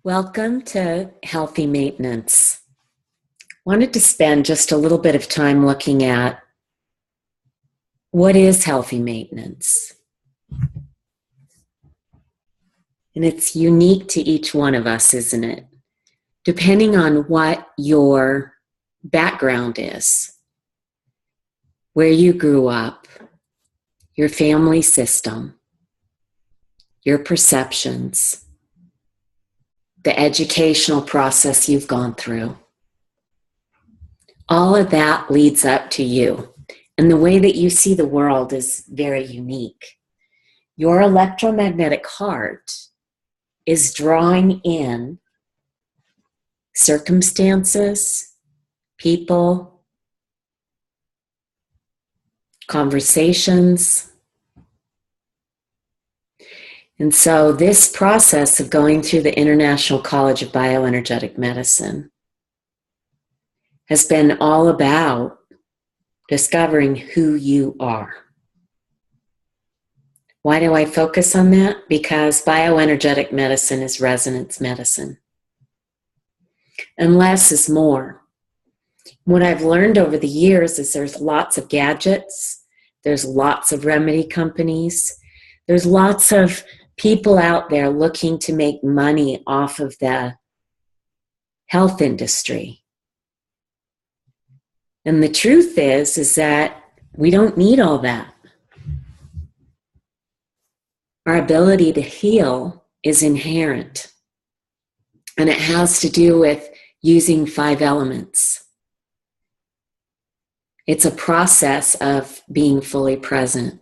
Welcome to Healthy Maintenance. Wanted to spend just a little bit of time looking at what is healthy maintenance. And it's unique to each one of us, isn't it? Depending on what your background is, where you grew up, your family system, your perceptions, the educational process you've gone through. All of that leads up to you. And the way that you see the world is very unique. Your electromagnetic heart is drawing in circumstances, people, conversations. And so this process of going through the International College of Bioenergetic Medicine has been all about discovering who you are. Why do I focus on that? Because bioenergetic medicine is resonance medicine. And less is more. What I've learned over the years is there's lots of gadgets, there's lots of remedy companies, there's lots of people out there looking to make money off of the health industry. And the truth is that we don't need all that. Our ability to heal is inherent. And it has to do with using 5 elements. It's a process of being fully present.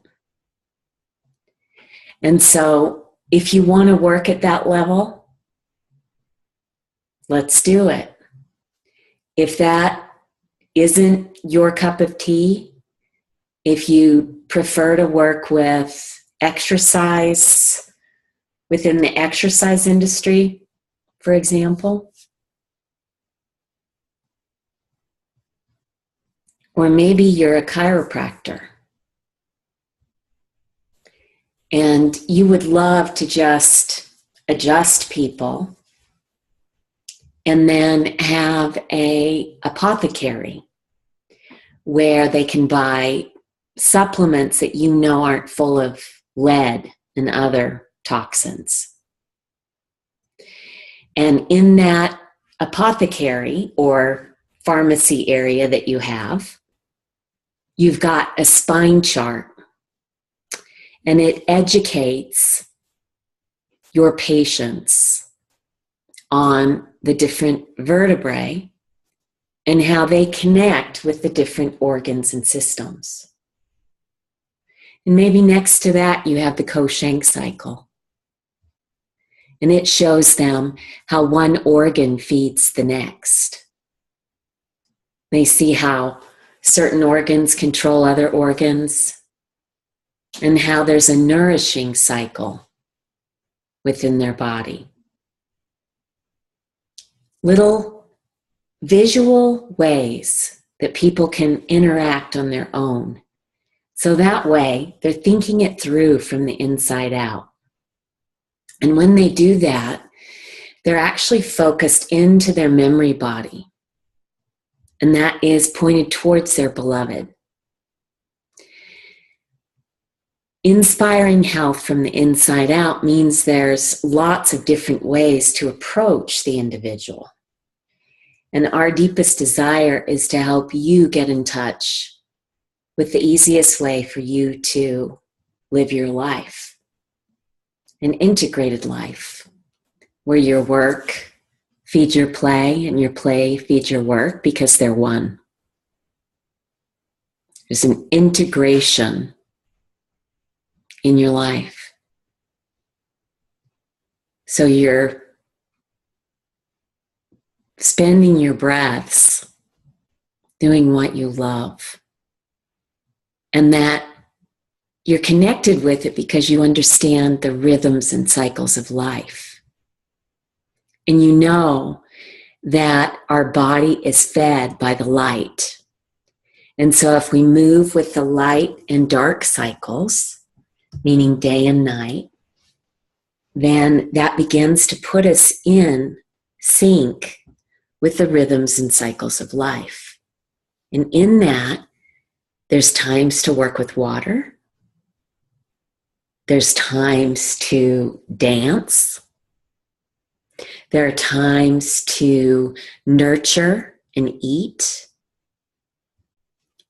And so if you want to work at that level, let's do it. If that isn't your cup of tea, if you prefer to work with exercise within the exercise industry, for example, or maybe you're a chiropractor and you would love to just adjust people and then have an apothecary where they can buy supplements that you know aren't full of lead and other toxins. And in that apothecary or pharmacy area that you have, you've got a spine chart, and it educates your patients on the different vertebrae and how they connect with the different organs and systems. And maybe next to that, you have the Koshank cycle. And it shows them how one organ feeds the next. They see how certain organs control other organs and how there's a nourishing cycle within their body. Little visual ways that people can interact on their own. So that way, they're thinking it through from the inside out. And when they do that, they're actually focused into their memory body. And that is pointed towards their beloved. Inspiring health from the inside out means there's lots of different ways to approach the individual. And our deepest desire is to help you get in touch with the easiest way for you to live your life. An integrated life where your work feeds your play and your play feeds your work because they're one. There's an integration in your life. So you're spending your breaths doing what you love. And that you're connected with it because you understand the rhythms and cycles of life. And you know that our body is fed by the light. And so if we move with the light and dark cycles, meaning day and night, then that begins to put us in sync with the rhythms and cycles of life. And in that, there's times to work with water. There's times to dance. There are times to nurture and eat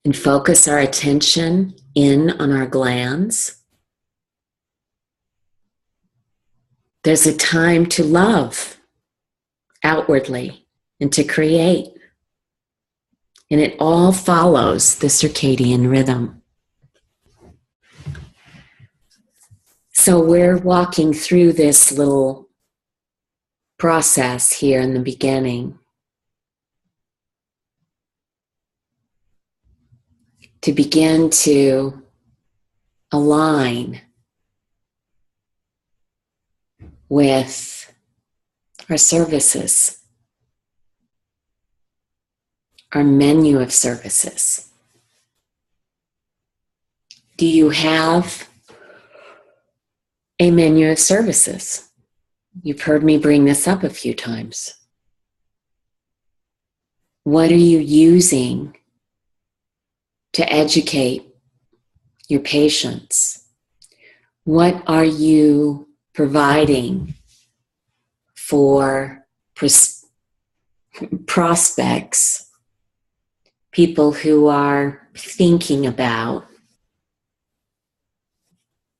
and focus our attention in on our glands. There's a time to love outwardly and to create. And it all follows the circadian rhythm. So we're walking through this little process here in the beginning to begin to align with our services, our menu of services. Do you have a menu of services? You've heard me bring this up a few times. What are you using to educate your patients? What are you providing for prospects, people who are thinking about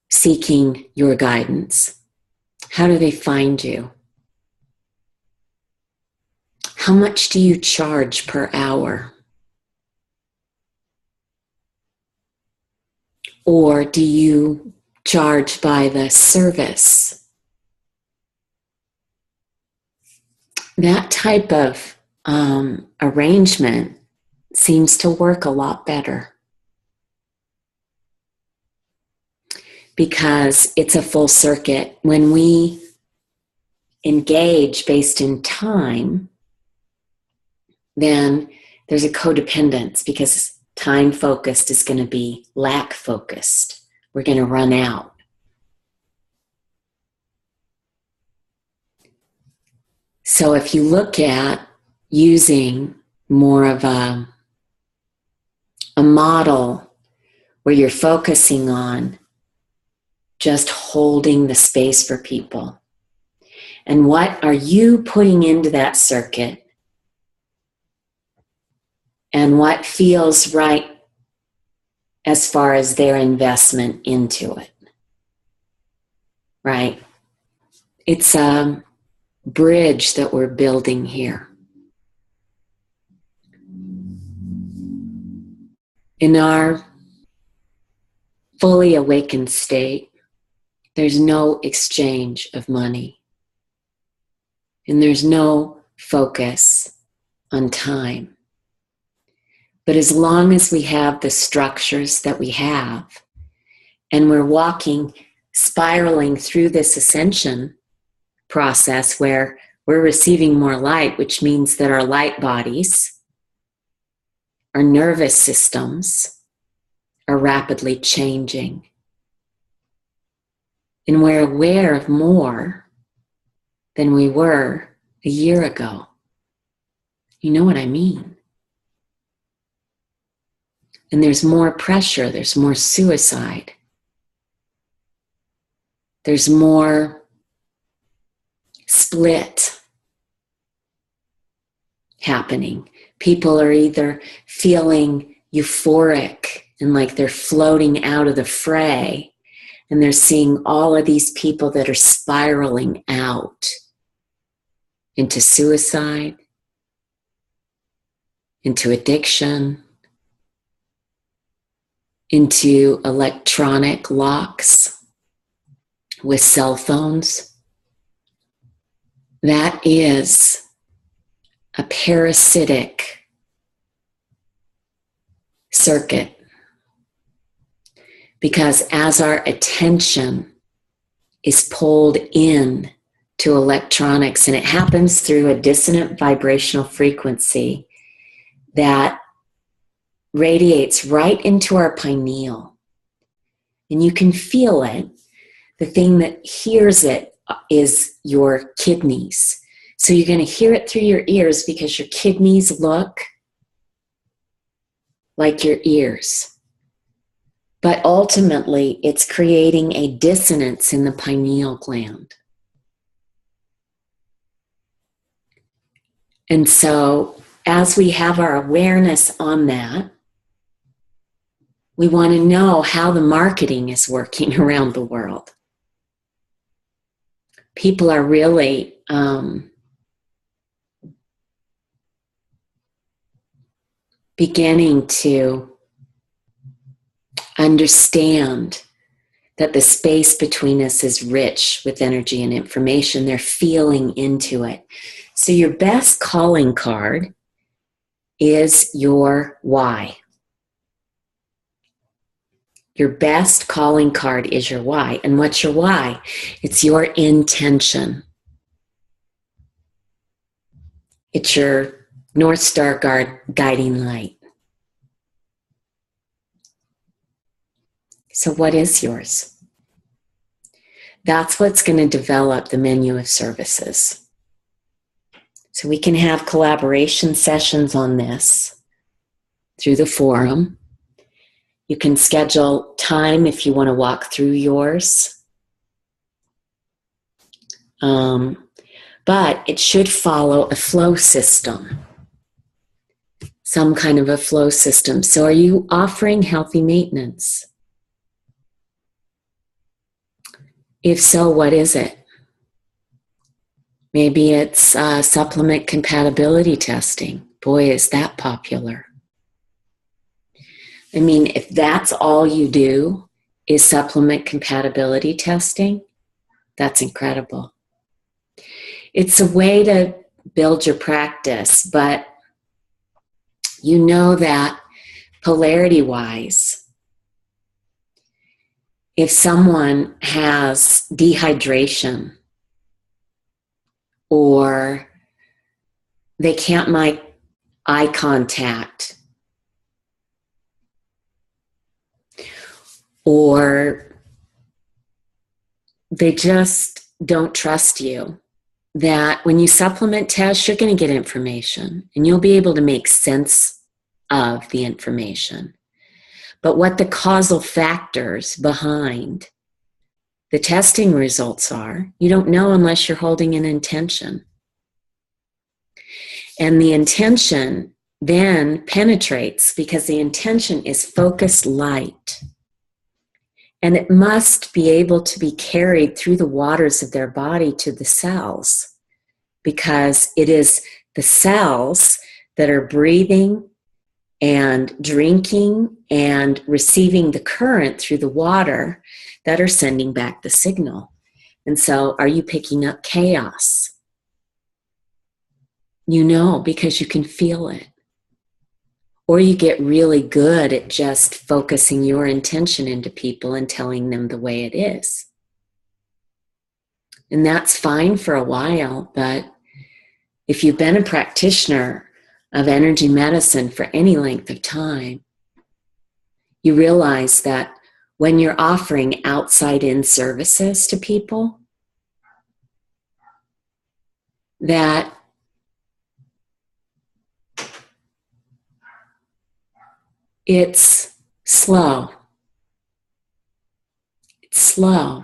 seeking your guidance? How do they find you? How much do you charge per hour? Or do you charge by the service? That type of arrangement seems to work a lot better because it's a full circuit. When we engage based in time, then there's a codependence because time focused is going to be lack focused. We're going to run out. So if you look at using more of a model where you're focusing on just holding the space for people, and what are you putting into that circuit, and what feels right as far as their investment into it, right? It's a bridge that we're building here. In our fully awakened state, there's no exchange of money, and there's no focus on time. But as long as we have the structures that we have, and we're walking, spiraling through this ascension process where we're receiving more light, which means that our light bodies, our nervous systems are rapidly changing. And we're aware of more than we were a year ago. You know what I mean? And there's more pressure, there's more suicide. There's more split happening. People are either feeling euphoric and like they're floating out of the fray, and they're seeing all of these people that are spiraling out into suicide, into addiction, into electronic locks with cell phones. That is a parasitic circuit. Because as our attention is pulled in to electronics, and it happens through a dissonant vibrational frequency that radiates right into our pineal. And you can feel it. The thing that hears it is your kidneys. So you're going to hear it through your ears because your kidneys look like your ears. But ultimately, it's creating a dissonance in the pineal gland. And so, as we have our awareness on that, we want to know how the marketing is working around the world. People are really beginning to understand that the space between us is rich with energy and information. They're feeling into it. So your best calling card is your why. Your best calling card is your why. And what's your why? It's your intention. It's your North Star guiding light. So what is yours? That's what's going to develop the menu of services. So we can have collaboration sessions on this through the forum. You can schedule time if you want to walk through yours. But it should follow a flow system, some kind of a flow system. So are you offering healthy maintenance? If so, what is it? Maybe it's supplement compatibility testing. Boy, is that popular. I mean, if that's all you do is supplement compatibility testing, that's incredible. It's a way to build your practice, but you know that polarity-wise, if someone has dehydration or they can't make eye contact or they just don't trust you, that when you supplement test, you're going to get information and you'll be able to make sense of the information. But what the causal factors behind the testing results are, you don't know unless you're holding an intention. And the intention then penetrates because the intention is focused light. And it must be able to be carried through the waters of their body to the cells, because it is the cells that are breathing and drinking and receiving the current through the water that are sending back the signal. And so are you picking up chaos? You know, because you can feel it. Or you get really good at just focusing your intention into people and telling them the way it is. And that's fine for a while, but if you've been a practitioner of energy medicine for any length of time, you realize that when you're offering outside-in services to people, that it's slow. It's slow.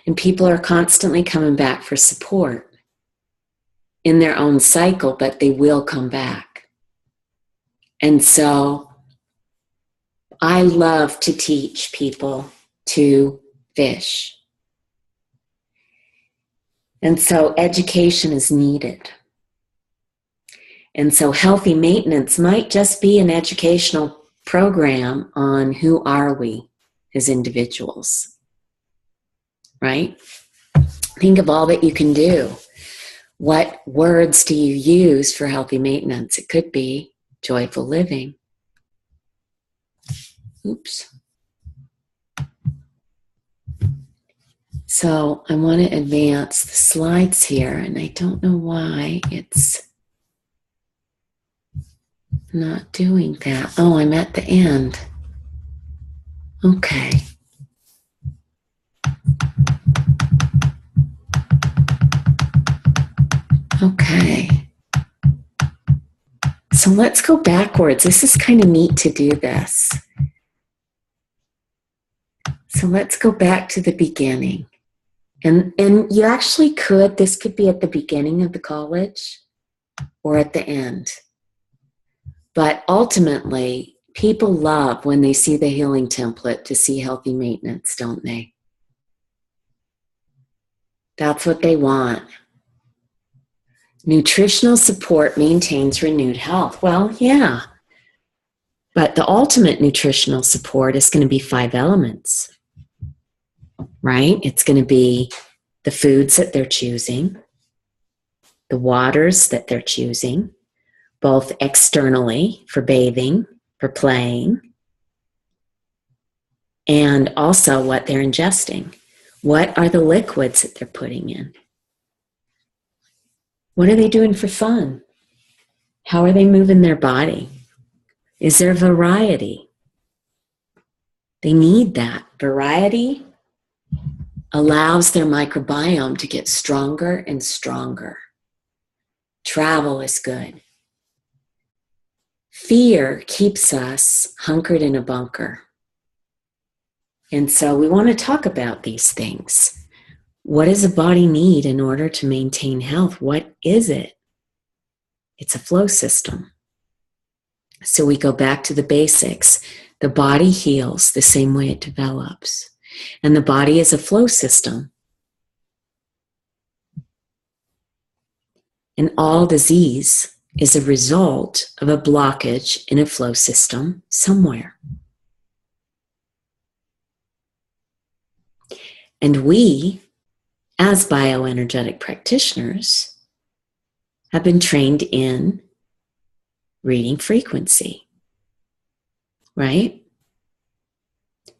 And people are constantly coming back for support in their own cycle, but they will come back. And so I love to teach people to fish. And so education is needed. And so healthy maintenance might just be an educational program on who are we as individuals, right? Think of all that you can do. What words do you use for healthy maintenance? It could be joyful living. Oops. So I want to advance the slides here, and I don't know why it's not doing that. Oh, I'm at the end. Okay. Okay. So let's go backwards. This is kind of neat to do this. So let's go back to the beginning. And you actually could, this could be at the beginning of the college or at the end. But ultimately, people love when they see the healing template to see healthy maintenance, don't they? That's what they want. Nutritional support maintains renewed health. Well, yeah. But the ultimate nutritional support is going to be 5 elements, right? It's going to be the foods that they're choosing, the waters that they're choosing, both externally for bathing, for playing, and also what they're ingesting. What are the liquids that they're putting in? What are they doing for fun? How are they moving their body? Is there variety? They need that. Variety allows their microbiome to get stronger and stronger. Travel is good. Fear keeps us hunkered in a bunker. And so we want to talk about these things. What does a body need in order to maintain health? What is it? It's a flow system. So we go back to the basics. The body heals the same way it develops. And the body is a flow system. And all disease is a result of a blockage in a flow system somewhere. And we, as bioenergetic practitioners, have been trained in reading frequency, right?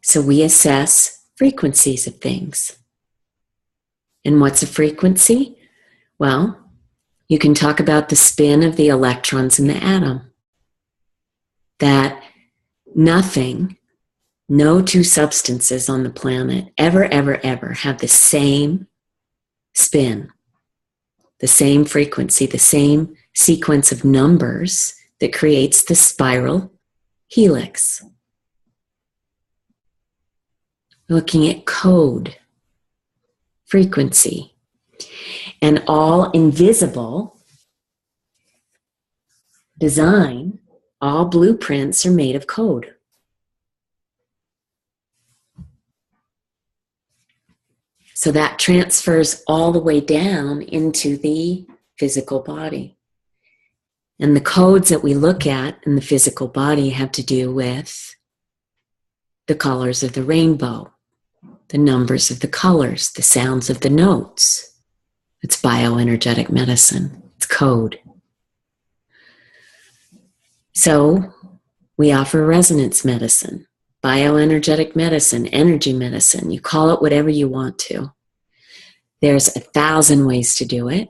So we assess frequencies of things. And what's a frequency? Well, you can talk about the spin of the electrons in the atom. That nothing, no two substances on the planet ever have the same spin, the same frequency, the same sequence of numbers that creates the spiral helix. Looking at code, frequency, and all invisible design, all blueprints are made of code. So that transfers all the way down into the physical body. And the codes that we look at in the physical body have to do with the colors of the rainbow, the numbers of the colors, the sounds of the notes. It's bioenergetic medicine. It's code. So we offer resonance medicine, bioenergetic medicine, energy medicine. You call it whatever you want to. There's 1,000 ways to do it,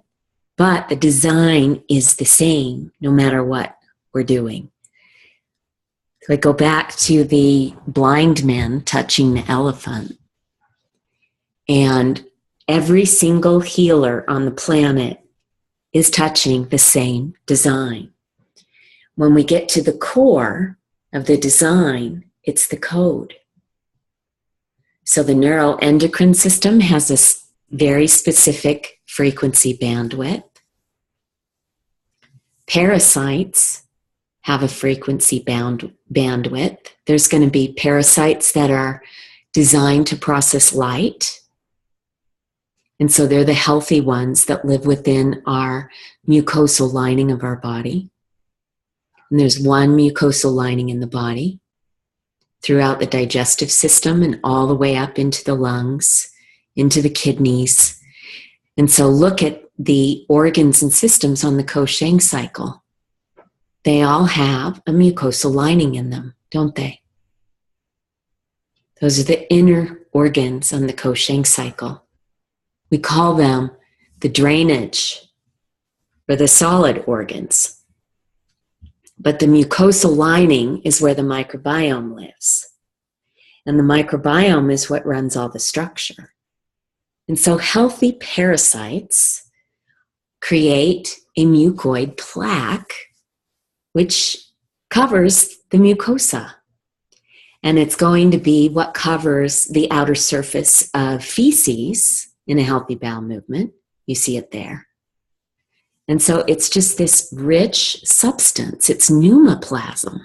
but the design is the same no matter what we're doing. So I go back to the blind men touching the elephant. And every single healer on the planet is touching the same design. When we get to the core of the design, it's the code. So the neuroendocrine system has a very specific frequency bandwidth. Parasites have a frequency bandwidth. There's going to be parasites that are designed to process light. And so they're the healthy ones that live within our mucosal lining of our body. And there's one mucosal lining in the body throughout the digestive system and all the way up into the lungs, into the kidneys. And so look at the organs and systems on the Kosheng cycle. They all have a mucosal lining in them, don't they? Those are the inner organs on the Kosheng cycle. We call them the drainage or the solid organs. But the mucosal lining is where the microbiome lives. And the microbiome is what runs all the structure. And so healthy parasites create a mucoid plaque, which covers the mucosa. And it's going to be what covers the outer surface of feces in a healthy bowel movement. You see it there. And so it's just this rich substance. It's pneumoplasm,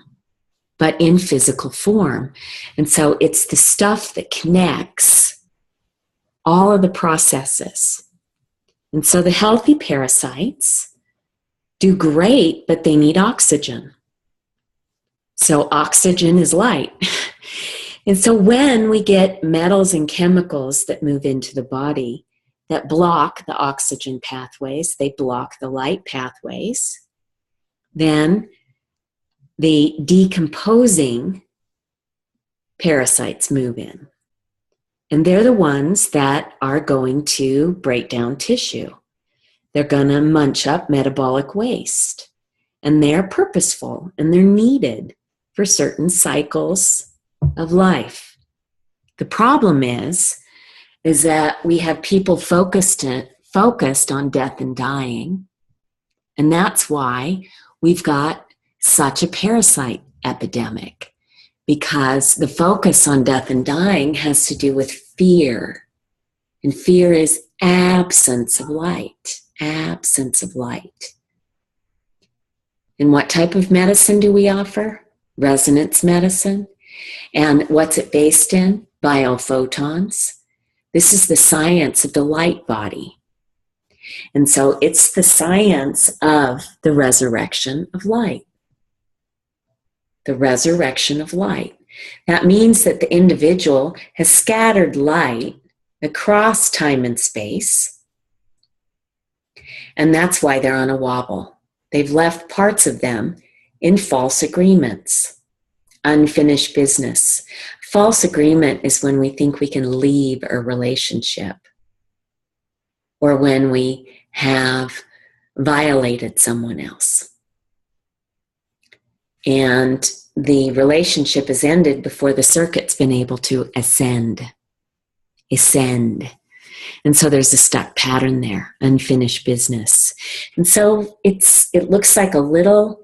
but in physical form. And so it's the stuff that connects all of the processes. And so the healthy parasites do great, but they need oxygen. So oxygen is light. And so when we get metals and chemicals that move into the body that block the oxygen pathways, they block the light pathways, then the decomposing parasites move in. And they're the ones that are going to break down tissue. They're going to munch up metabolic waste. And they're purposeful and they're needed for certain cycles of life. The problem is that we have people focused on death and dying. And that's why we've got such a parasite epidemic, because the focus on death and dying has to do with fear. And fear is absence of light, absence of light. And what type of medicine do we offer? Resonance medicine. And what's it based in? Biophotons. This is the science of the light body. And so it's the science of the resurrection of light. The resurrection of light. That means that the individual has scattered light across time and space. And that's why they're on a wobble. They've left parts of them in false agreements, unfinished business. False agreement is when we think we can leave a relationship, or when we have violated someone else. And the relationship is ended before the circuit's been able to ascend. And so there's a stuck pattern there, unfinished business. And so it looks like a little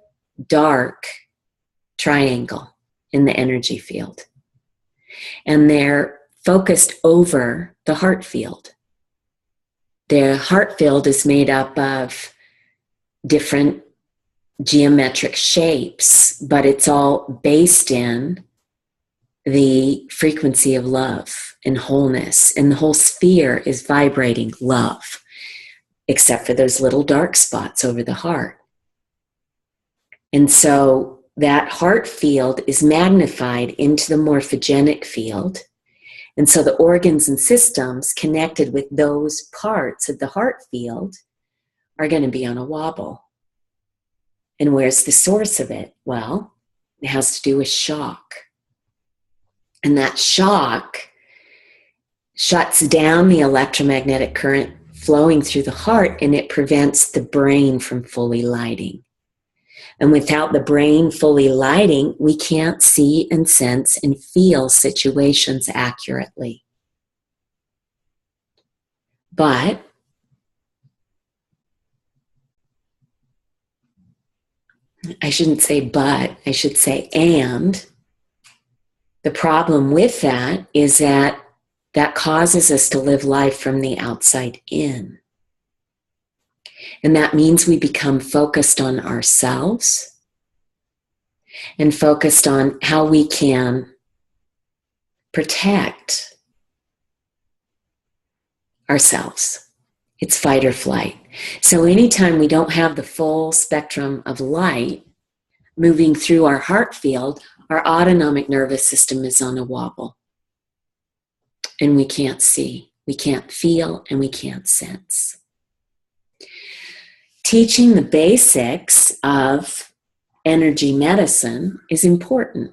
dark triangle in the energy field. And they're focused over the heart field. The heart field is made up of different geometric shapes, but it's all based in the frequency of love and wholeness. And the whole sphere is vibrating love, except for those little dark spots over the heart. And so that heart field is magnified into the morphogenic field. And so the organs and systems connected with those parts of the heart field are going to be on a wobble. And where's the source of it? Well, it has to do with shock. And that shock shuts down the electromagnetic current flowing through the heart, and it prevents the brain from fully lighting. And without the brain fully lighting, we can't see and sense and feel situations accurately. But I shouldn't say but, I should say and. The problem with that is that causes us to live life from the outside in. And that means we become focused on ourselves and focused on how we can protect ourselves. It's fight or flight. So anytime we don't have the full spectrum of light moving through our heart field, our autonomic nervous system is on a wobble. And we can't see, we can't feel, and we can't sense. Teaching the basics of energy medicine is important.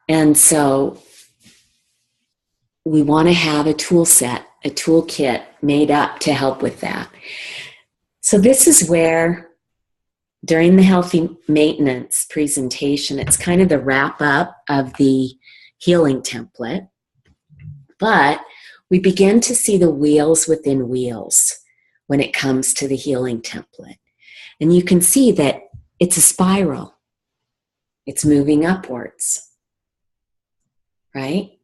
And so we want to have a tool set, a toolkit made up to help with that. So this is where, during the healthy maintenance presentation, it's kind of the wrap up of the healing template. But we begin to see the wheels within wheels when it comes to the healing template. And you can see that it's a spiral. It's moving upwards, right?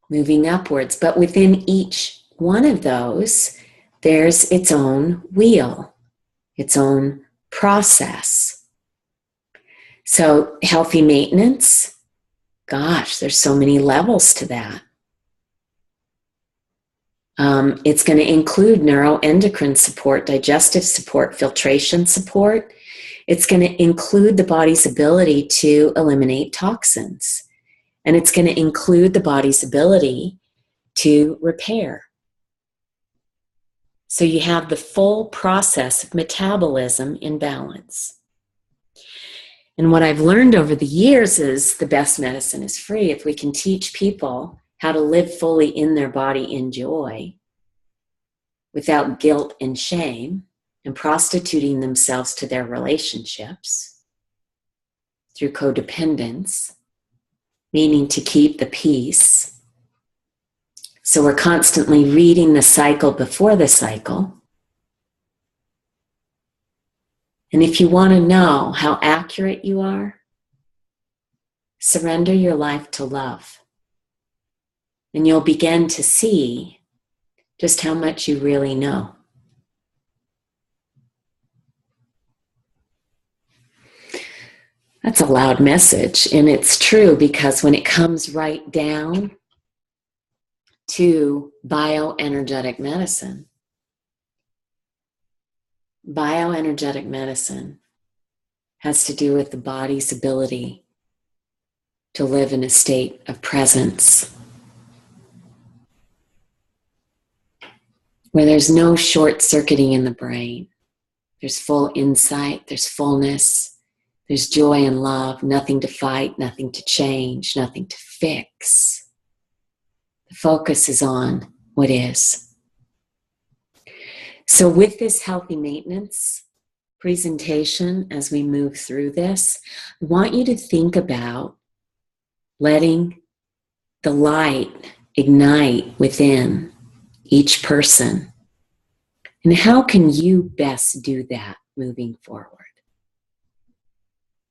Moving upwards. But within each one of those, there's its own wheel, its own process. So healthy maintenance, gosh, there's so many levels to that. It's going to include neuroendocrine support, digestive support, filtration support. It's going to include the body's ability to eliminate toxins. And it's going to include the body's ability to repair. So you have the full process of metabolism in balance. And what I've learned over the years is the best medicine is free. If we can teach people how to live fully in their body in joy, without guilt and shame, and prostituting themselves to their relationships through codependence, meaning to keep the peace. So we're constantly reading the cycle before the cycle. And if you want to know how accurate you are, surrender your life to love. And you'll begin to see just how much you really know. That's a loud message, and it's true because when it comes right down to bioenergetic medicine has to do with the body's ability to live in a state of presence, where there's no short-circuiting in the brain. There's full insight, there's fullness, there's joy and love, nothing to fight, nothing to change, nothing to fix. The focus is on what is. So with this healthy maintenance presentation, as we move through this, I want you to think about letting the light ignite within each person. And how can you best do that moving forward?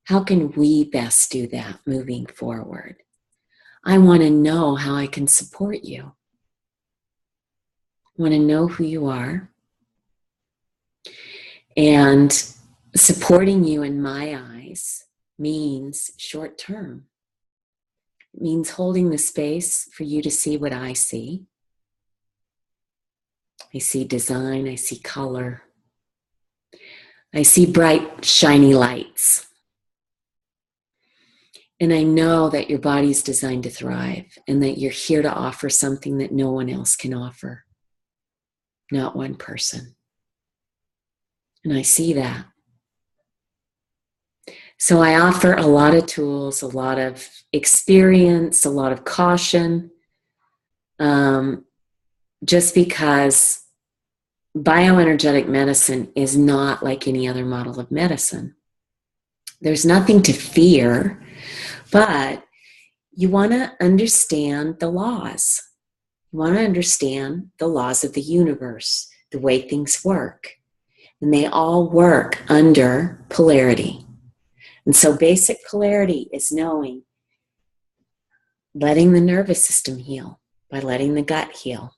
How can we best do that moving forward? I want to know how I can support you. I want to know who you are. And supporting you in my eyes means short term. It means holding the space for you to see what I see. I see design, I see color. I see bright, shiny lights. And I know that your body's designed to thrive and that you're here to offer something that no one else can offer. Not one person. And I see that. So I offer a lot of tools, a lot of experience, a lot of caution, just because bioenergetic medicine is not like any other model of medicine. There's nothing to fear, but you want to understand the laws. You want to understand the laws of the universe, the way things work. And they all work under polarity. And so basic polarity is knowing, letting the nervous system heal by letting the gut heal.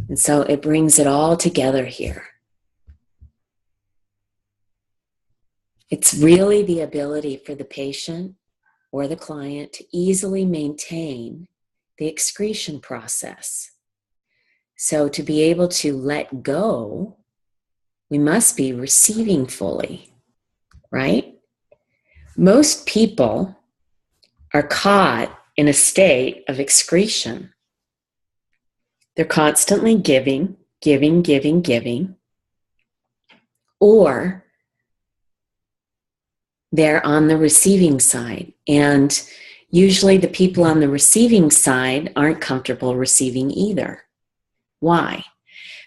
And so it brings it all together here. It's really the ability for the patient or the client to easily maintain the excretion process. So to be able to let go, we must be receiving fully, right? Most people are caught in a state of excretion. They're constantly giving, or they're on the receiving side. And usually the people on the receiving side aren't comfortable receiving either. Why?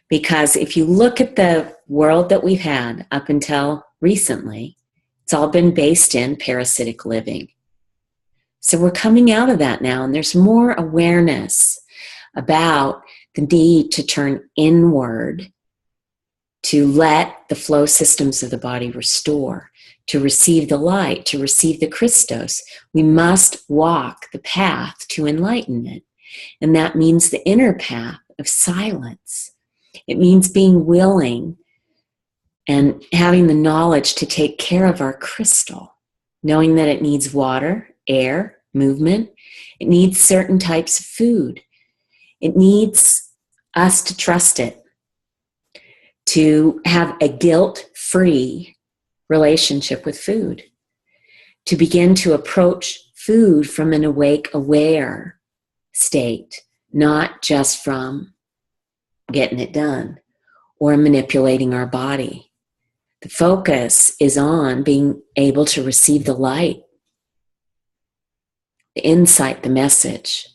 Because if you look at the world that we've had up until recently, it's all been based in parasitic living. So we're coming out of that now, and there's more awareness about the need to turn inward, to let the flow systems of the body restore, to receive the light, to receive the Christos. We must walk the path to enlightenment. And that means the inner path of silence. It means being willing and having the knowledge to take care of our crystal, knowing that it needs water, air, movement. It needs certain types of food. It needs us to trust it, to have a guilt-free relationship with food, to begin to approach food from an awake, aware state, not just from getting it done or manipulating our body. The focus is on being able to receive the light, the insight, the message.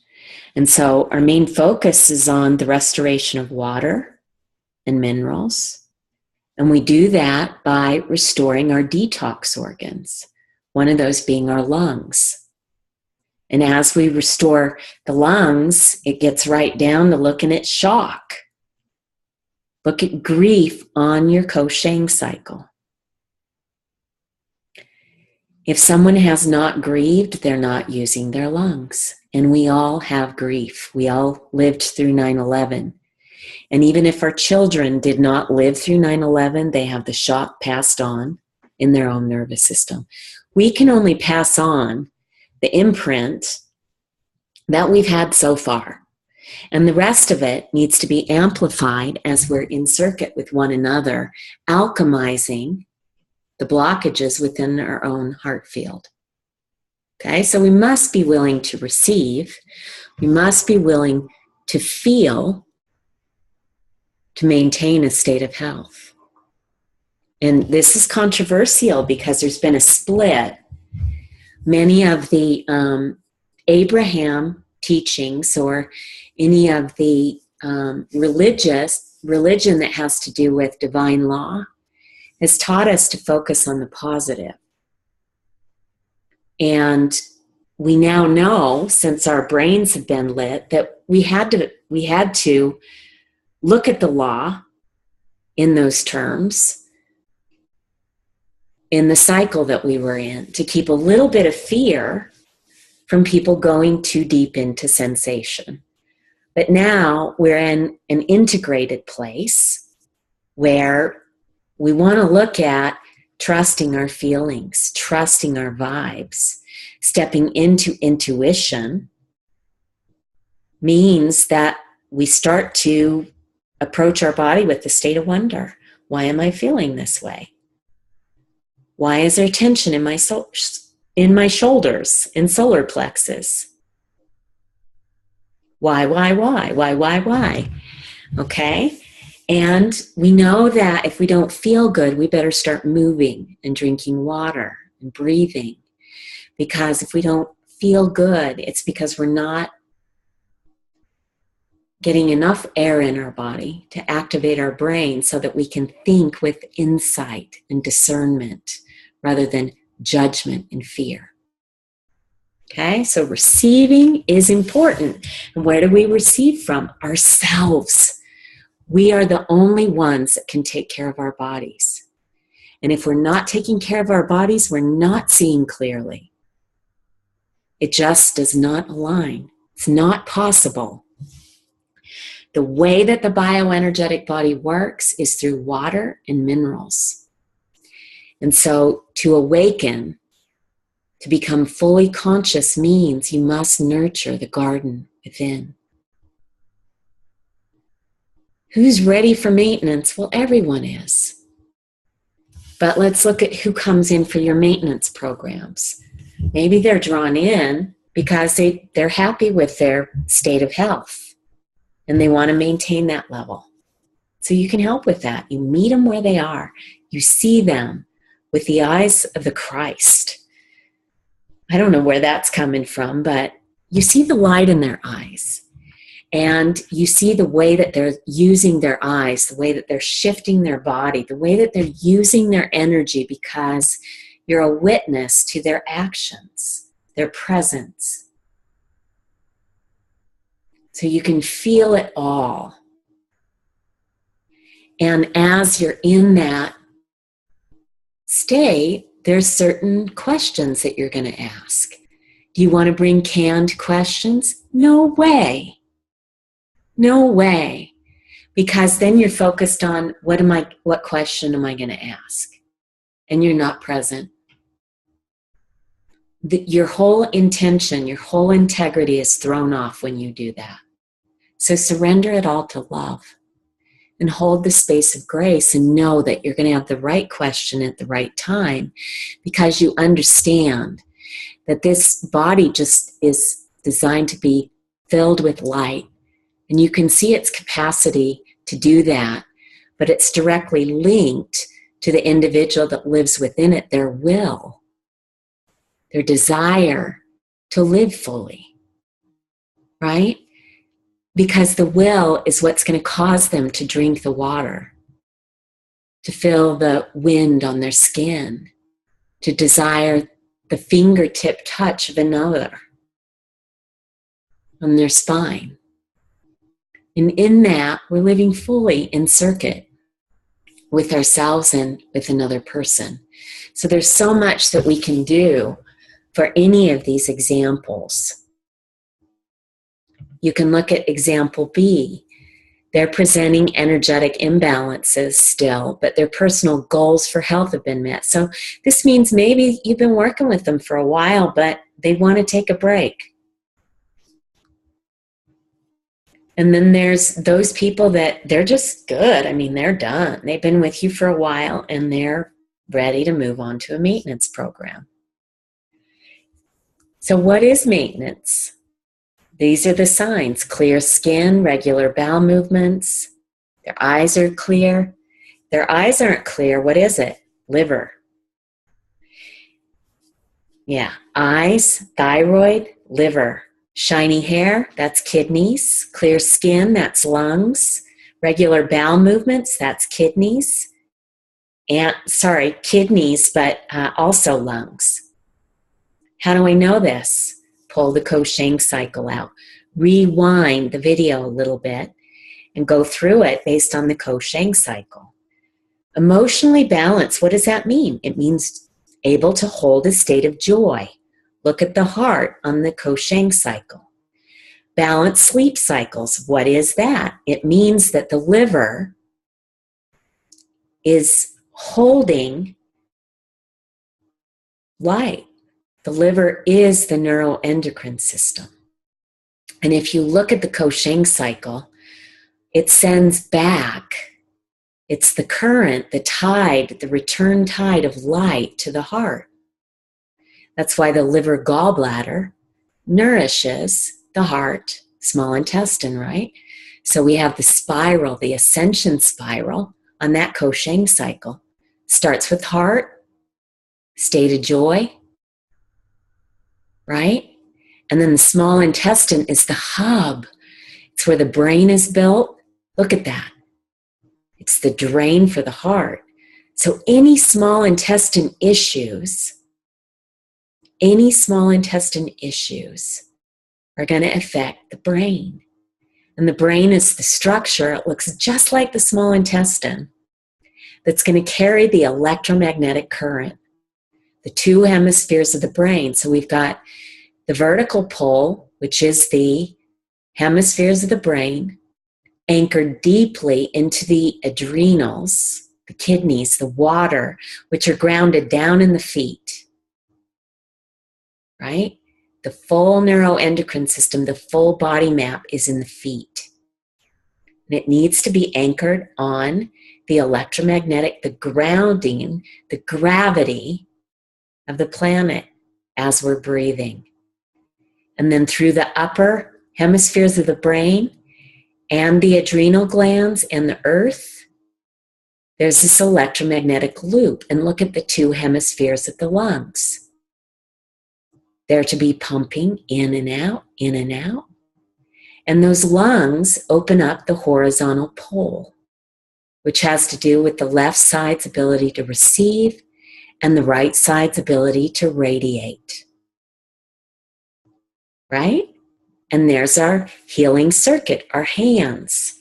And so our main focus is on the restoration of water and minerals. And we do that by restoring our detox organs, one of those being our lungs. And as we restore the lungs, it gets right down to looking at shock. Look at grief on your Koshang cycle. If someone has not grieved, they're not using their lungs. And we all have grief. We all lived through 9/11. And even if our children did not live through 9/11, they have the shock passed on in their own nervous system. We can only pass on the imprint that we've had so far. And the rest of it needs to be amplified as we're in circuit with one another, alchemizing the blockages within our own heart field. Okay, so we must be willing to receive. We must be willing to feel, to maintain a state of health. And this is controversial because there's been a split. Many of the Abraham teachings or any of the religion that has to do with divine law has taught us to focus on the positive. And we now know, since our brains have been lit, that we had to look at the law in those terms, in the cycle that we were in, to keep a little bit of fear from people going too deep into sensation. But now we're in an integrated place where we want to look at trusting our feelings, trusting our vibes. Stepping into intuition means that we start to approach our body with the state of wonder. Why am I feeling this way? Why is there tension in my shoulders and solar plexus? Why? Okay? And we know that if we don't feel good, we better start moving and drinking water and breathing. Because if we don't feel good, it's because we're not getting enough air in our body to activate our brain so that we can think with insight and discernment rather than judgment and fear. Okay, so receiving is important. And where do we receive from? Ourselves. We are the only ones that can take care of our bodies. And if we're not taking care of our bodies, we're not seeing clearly. It just does not align. It's not possible. The way that the bioenergetic body works is through water and minerals. And so to awaken, to become fully conscious means you must nurture the garden within. Who's ready for maintenance? Well, everyone is. But let's look at who comes in for your maintenance programs. Maybe they're drawn in because they're happy with their state of health and they want to maintain that level. So you can help with that. You meet them where they are. You see them with the eyes of the Christ. I don't know where that's coming from, but you see the light in their eyes. And you see the way that they're using their eyes, the way that they're shifting their body, the way that they're using their energy because you're a witness to their actions. their presence. So you can feel it all. And as you're in that state, there's certain questions that you're going to ask. Do you want to bring canned questions? No way. No way. Because then you're focused on what question am I going to ask? And you're not present. Your whole intention, your whole integrity is thrown off when you do that. So surrender it all to love and hold the space of grace and know that you're going to have the right question at the right time, because you understand that this body just is designed to be filled with light. And you can see its capacity to do that, but it's directly linked to the individual that lives within it, their will, their desire to live fully, right? Because the will is what's going to cause them to drink the water, to feel the wind on their skin, to desire the fingertip touch of another on their spine. And in that, we're living fully in circuit with ourselves and with another person. So there's so much that we can do for any of these examples. You can look at example B. They're presenting energetic imbalances still, but their personal goals for health have been met. So this means maybe you've been working with them for a while, but they want to take a break. And then there's those people that they're just good. I mean, they're done. They've been with you for a while and they're ready to move on to a maintenance program. So what is maintenance? These are the signs: clear skin, regular bowel movements. Their eyes are clear. Their eyes aren't clear. What is it? Liver. Yeah, eyes, thyroid, liver. Shiny hair, that's kidneys. Clear skin, that's lungs. Regular bowel movements, that's kidneys. Kidneys, but also lungs. How do I know this? Pull the Cochang cycle out. Rewind the video a little bit and go through it based on the Cochang cycle. Emotionally balanced, what does that mean? It means able to hold a state of joy. Look at the heart on the Cochang cycle. Balanced sleep cycles, what is that? It means that the liver is holding light. The liver is the neuroendocrine system. And if you look at the Cochang cycle, it sends back, it's the current, the tide, the return tide of light to the heart. That's why the liver gallbladder nourishes the heart, small intestine, right? So we have the spiral, the ascension spiral on that Cochang cycle. Starts with heart, state of joy, right? And then the small intestine is the hub. It's where the brain is built. Look at that. It's the drain for the heart. So any small intestine issues are going to affect the brain. And the brain is the structure. It looks just like the small intestine that's going to carry the electromagnetic current, the two hemispheres of the brain. So we've got the vertical pole, which is the hemispheres of the brain, anchored deeply into the adrenals, the kidneys, the water, which are grounded down in the feet, right? The full neuroendocrine system, the full body map is in the feet. And it needs to be anchored on the electromagnetic, the grounding, the gravity of the planet as we're breathing. And then through the upper hemispheres of the brain and the adrenal glands and the earth, there's this electromagnetic loop. And look at the two hemispheres of the lungs. They're to be pumping in and out, in and out. And those lungs open up the horizontal pole, which has to do with the left side's ability to receive and the right side's ability to radiate. right? And there's our healing circuit, our hands.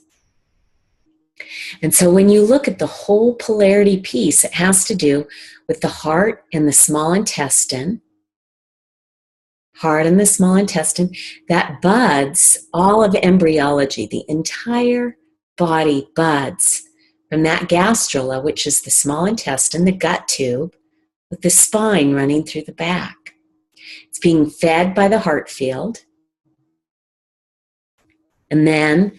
And so when you look at the whole polarity piece, it has to do with the heart and the small intestine. Heart and the small intestine, that buds all of embryology. The entire body buds from that gastrula, which is the small intestine, the gut tube, with the spine running through the back. It's being fed by the heart field. And then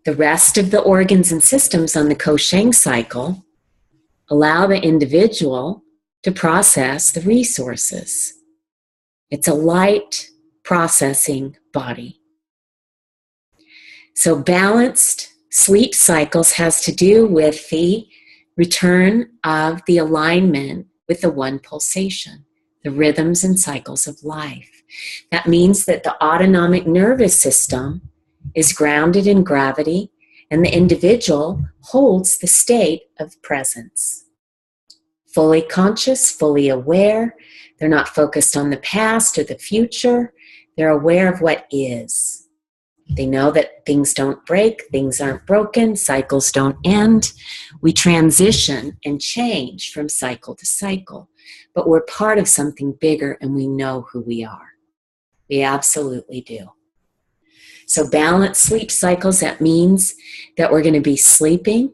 the rest of the organs and systems on the Kosheng cycle allow the individual to process the resources. It's a light processing body. So balanced sleep cycles has to do with the return of the alignment with the one pulsation, the rhythms and cycles of life. That means that the autonomic nervous system is grounded in gravity, and the individual holds the state of presence. Fully conscious, fully aware. They're not focused on the past or the future. They're aware of what is. They know that things don't break, things aren't broken, cycles don't end. We transition and change from cycle to cycle, but we're part of something bigger and we know who we are. We absolutely do. So balanced sleep cycles, that means that we're going to be sleeping.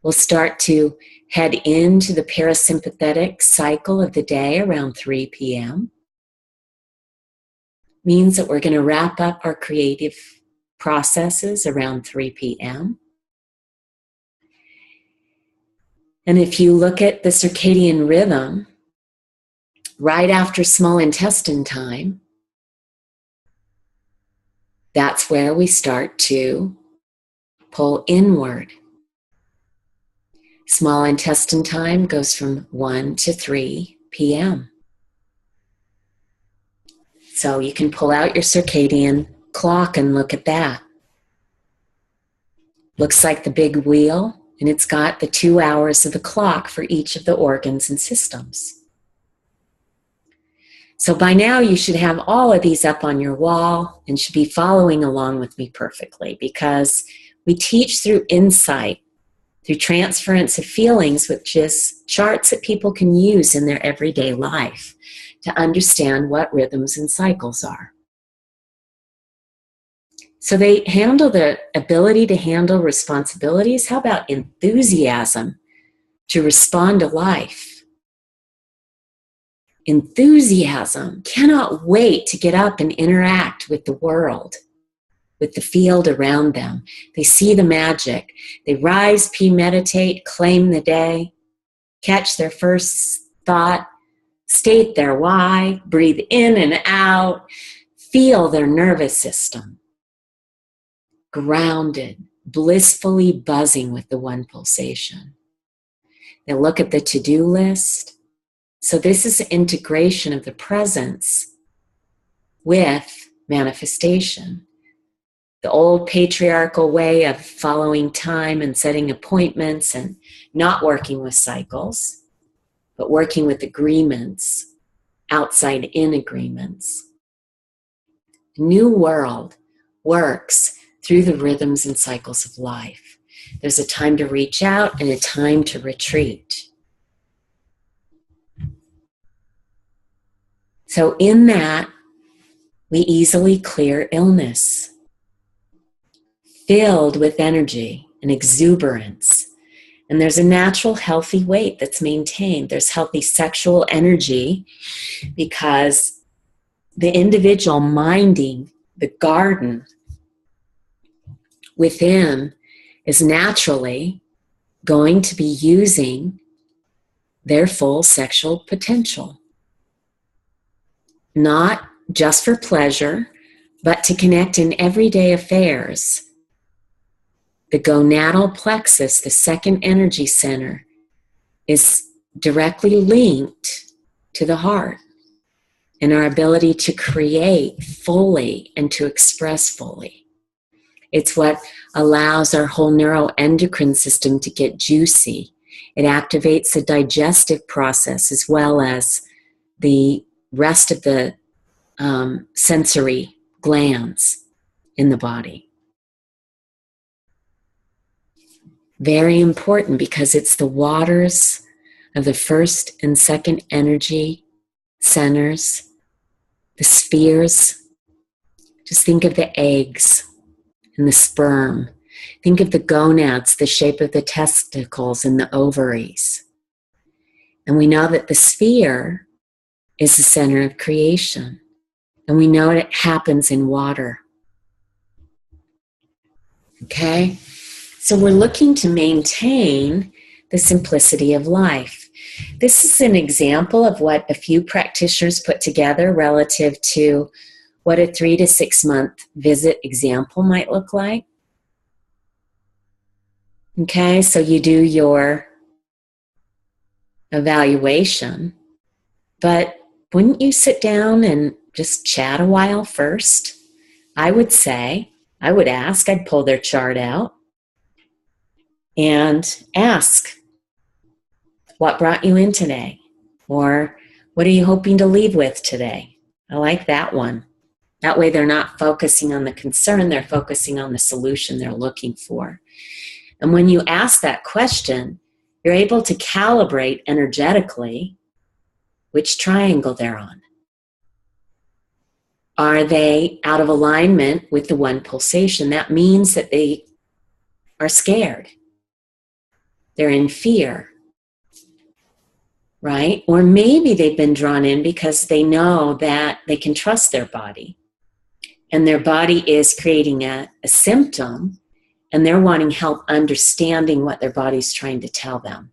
We'll start to head into the parasympathetic cycle of the day around 3 p.m. Means that we're going to wrap up our creative processes around 3 p.m. And if you look at the circadian rhythm, right after small intestine time, that's where we start to pull inward. Small intestine time goes from 1 to 3 p.m. So you can pull out your circadian clock and look at that. Looks like the big wheel, and it's got the 2 hours of the clock for each of the organs and systems. So by now you should have all of these up on your wall and should be following along with me perfectly, because we teach through insight, through transference of feelings, which is charts that people can use in their everyday life to understand what rhythms and cycles are. So they handle the ability to handle responsibilities. How about enthusiasm to respond to life? Enthusiasm, cannot wait to get up and interact with the world, with the field around them. They see the magic. They rise, meditate, claim the day, catch their first thought, state their why, breathe in and out, feel their nervous system grounded, blissfully buzzing with the one pulsation. They look at the to-do list. So this is the integration of the presence with manifestation. The old patriarchal way of following time and setting appointments and not working with cycles, but working with agreements, outside in agreements. The new world works through the rhythms and cycles of life. There's a time to reach out and a time to retreat. So in that, we easily clear illness, filled with energy and exuberance. And there's a natural healthy weight that's maintained. There's healthy sexual energy because the individual minding the garden within is naturally going to be using their full sexual potential. Not just for pleasure, but to connect in everyday affairs. The gonadal plexus, the second energy center, is directly linked to the heart and our ability to create fully and to express fully. It's what allows our whole neuroendocrine system to get juicy. It activates the digestive process as well as the rest of the sensory glands in the body. Very important because it's the waters of the first and second energy centers, the spheres. Just think of the eggs and the sperm. Think of the gonads, the shape of the testicles and the ovaries. And we know that the sphere is the center of creation. And we know it happens in water. Okay? So we're looking to maintain the simplicity of life. This is an example of what a few practitioners put together relative to what a 3 to 6 month visit example might look like. Okay, so you do your evaluation, but wouldn't you sit down and just chat a while first? I would say, I'd pull their chart out and ask, what brought you in today? Or what are you hoping to leave with today? I like that one. That way they're not focusing on the concern, they're focusing on the solution they're looking for. And when you ask that question, you're able to calibrate energetically which triangle they're on. Are they out of alignment with the one pulsation? That means that they are scared. They're in fear, right? Or maybe they've been drawn in because they know that they can trust their body. And their body is creating a symptom, and they're wanting help understanding what their body's trying to tell them,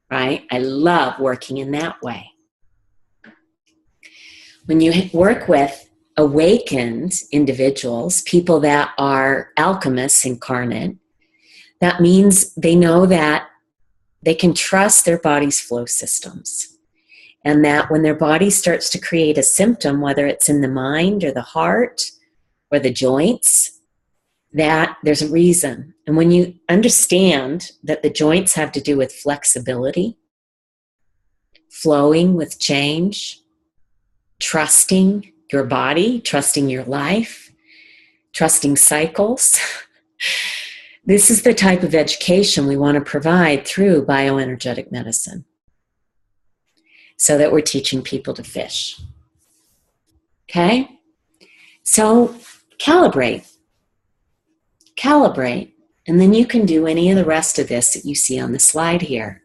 right? I love working in that way. When you work with awakened individuals, people that are alchemists incarnate, that means they know that they can trust their body's flow systems. And that when their body starts to create a symptom, whether it's in the mind or the heart or the joints, that there's a reason. And when you understand that the joints have to do with flexibility, flowing with change, trusting your body, trusting your life, trusting cycles, this is the type of education we want to provide through bioenergetic medicine, so that we're teaching people to fish. Okay? So calibrate, and then you can do any of the rest of this that you see on the slide here.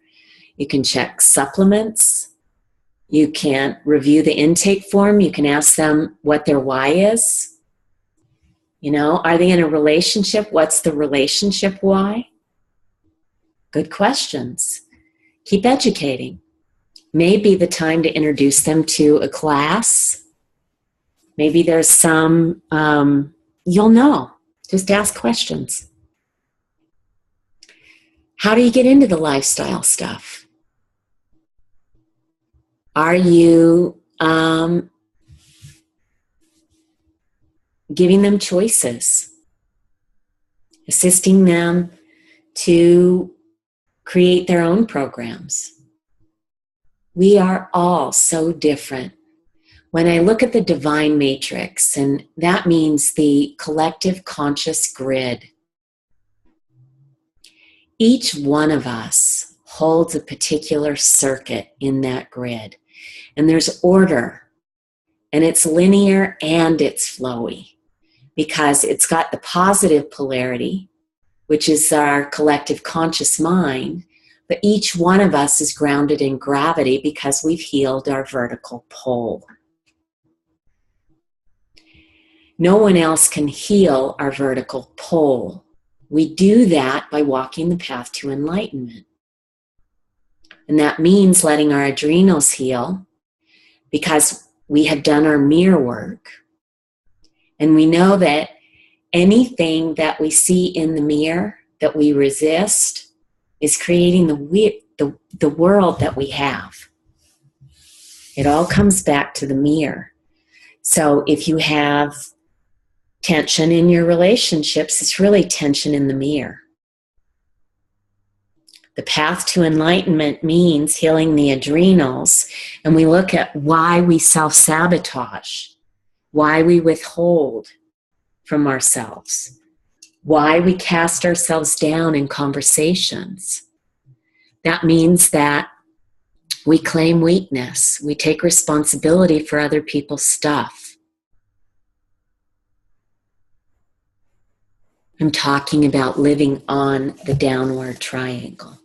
You can check supplements. You can review the intake form. You can ask them what their why is. You know, are they in a relationship? What's the relationship why? Good questions. Keep educating. Maybe the time to introduce them to a class. Maybe there's some, you'll know. Just ask questions. How do you get into the lifestyle stuff? Are you giving them choices? Assisting them to create their own programs? We are all so different. When I look at the divine matrix, and that means the collective conscious grid, each one of us holds a particular circuit in that grid. And there's order, and it's linear and it's flowy, because it's got the positive polarity, which is our collective conscious mind, but each one of us is grounded in gravity because we've healed our vertical pole. No one else can heal our vertical pole. We do that by walking the path to enlightenment. And that means letting our adrenals heal because we have done our mirror work. And we know that anything that we see in the mirror that we resist is creating the world that we have. It all comes back to the mirror. So if you have tension in your relationships, it's really tension in the mirror. The path to enlightenment means healing the adrenals, and we look at why we self-sabotage. why we withhold from ourselves, why we cast ourselves down in conversations. That means that we claim weakness. We take responsibility for other people's stuff. I'm talking about living on the downward triangle.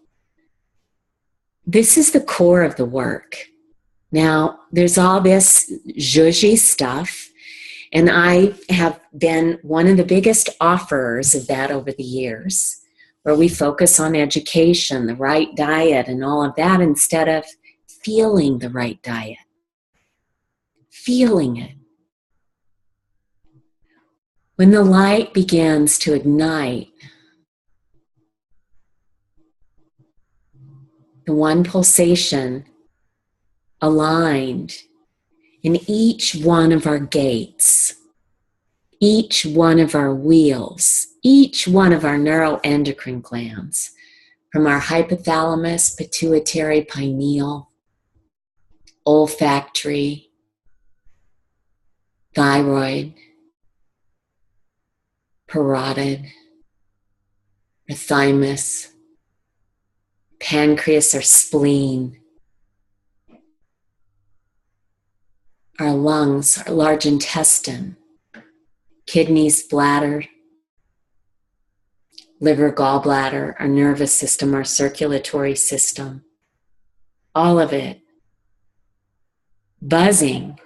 This is the core of the work. Now, there's all this zhuzhy stuff, and I have been one of the biggest offerers of that over the years, where we focus on education, the right diet, and all of that instead of feeling the right diet. Feeling it. When the light begins to ignite, the one pulsation aligned in each one of our gates, each one of our wheels, each one of our neuroendocrine glands, from our hypothalamus, pituitary, pineal, olfactory, thyroid, parotid, or thymus, pancreas or spleen, our lungs, our large intestine, kidneys, bladder, liver, gallbladder, our nervous system, our circulatory system, all of it buzzing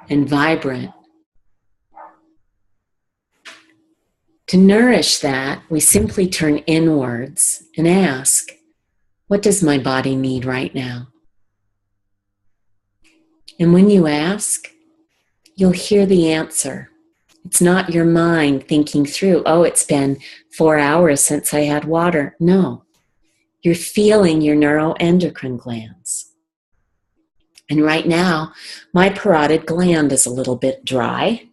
and vibrant. To nourish that, we simply turn inwards and ask, what does my body need right now? And when you ask, you'll hear the answer. It's not your mind thinking through, oh, it's been 4 hours since I had water. No, you're feeling your neuroendocrine glands. And right now, my parotid gland is a little bit dry.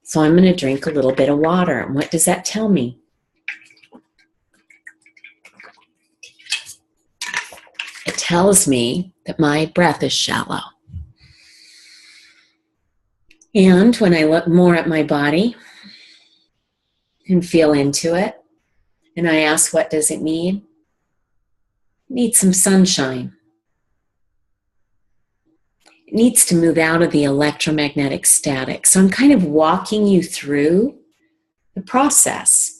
So I'm going to drink a little bit of water. And what does that tell me? It tells me that my breath is shallow. And when I look more at my body and feel into it, and I ask, what does it need? It needs some sunshine. It needs to move out of the electromagnetic static. So I'm kind of walking you through the process.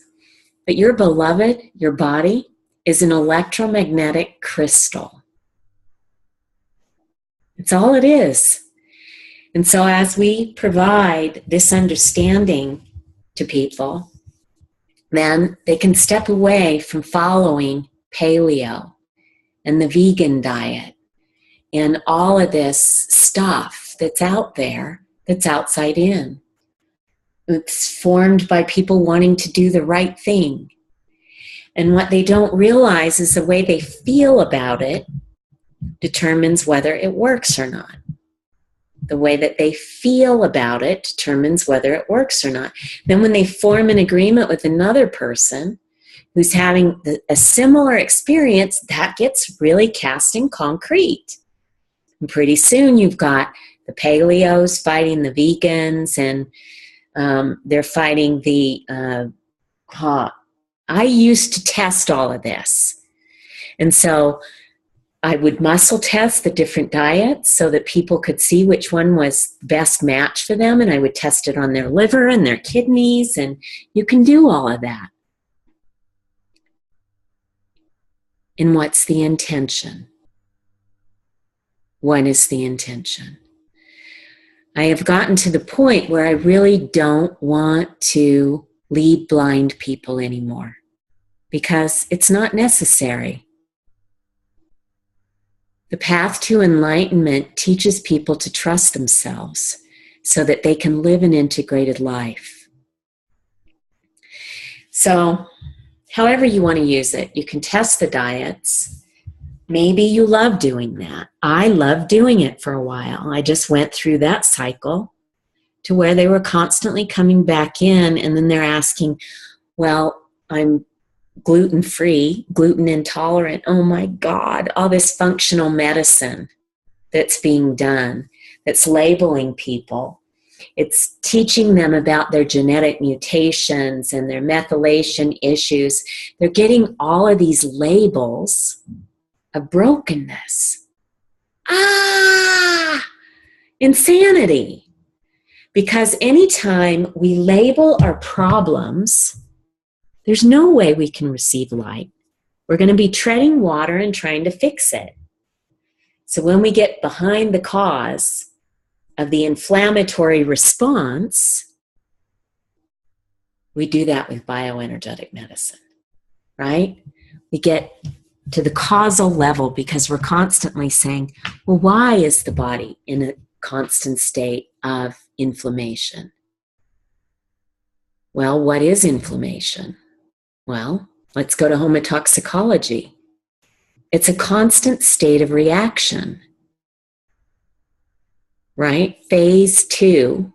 But your beloved, your body, is an electromagnetic crystal. It's all it is. And so as we provide this understanding to people, then they can step away from following paleo and the vegan diet and all of this stuff that's out there, that's outside in. It's formed by people wanting to do the right thing. And what they don't realize is the way they feel about it determines whether it works or not. The way that they feel about it determines whether it works or not. Then when they form an agreement with another person who's having a similar experience, that gets really cast in concrete. And pretty soon you've got the paleos fighting the vegans, and they're fighting the... I used to test all of this. And so I would muscle test the different diets so that people could see which one was the best match for them, and I would test it on their liver and their kidneys, and you can do all of that. And what's the intention? What is the intention? I have gotten to the point where I really don't want to lead blind people anymore because it's not necessary. The path to enlightenment teaches people to trust themselves so that they can live an integrated life. So, however you want to use it, you can test the diets. Maybe you love doing that. I loved doing it for a while. I just went through that cycle to where they were constantly coming back in, and then they're asking, well, I'm gluten-free, gluten intolerant. Oh my God, all this functional medicine that's being done, that's labeling people. It's teaching them about their genetic mutations and their methylation issues. They're getting all of these labels of brokenness. Insanity. Because anytime we label our problems, there's no way we can receive light. We're going to be treading water and trying to fix it. So when we get behind the cause of the inflammatory response, we do that with bioenergetic medicine, right? We get to the causal level because we're constantly saying, well, why is the body in a constant state of inflammation? Well, what is inflammation? Well, let's go to homotoxicology. It's a constant state of reaction, right? Phase 2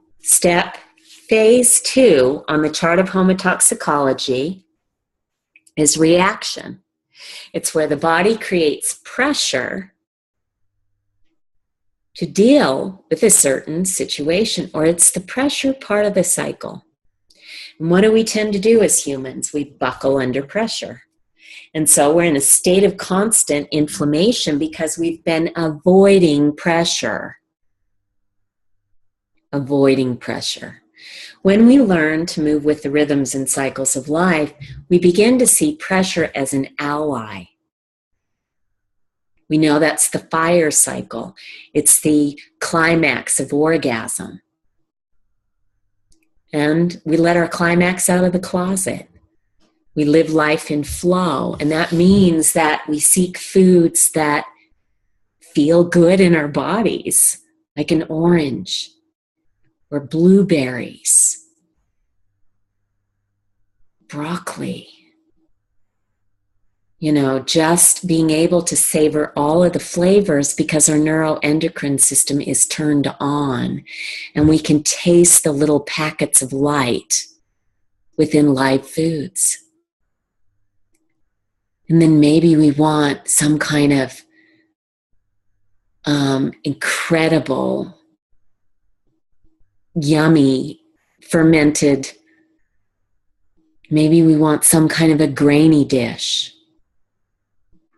on the chart of homotoxicology is reaction. It's where the body creates pressure to deal with a certain situation, or it's the pressure part of the cycle. And what do we tend to do as humans? We buckle under pressure. And so we're in a state of constant inflammation because we've been avoiding pressure. Avoiding pressure. When we learn to move with the rhythms and cycles of life, we begin to see pressure as an ally. We know that's the fire cycle. It's the climax of orgasm. And we let our climax out of the closet. We live life in flow, and that means that we seek foods that feel good in our bodies, like an orange or blueberries, broccoli. You know, just being able to savor all of the flavors because our neuroendocrine system is turned on, and we can taste the little packets of light within live foods. And then maybe we want some kind of incredible, yummy, fermented, maybe we want some kind of a grainy dish,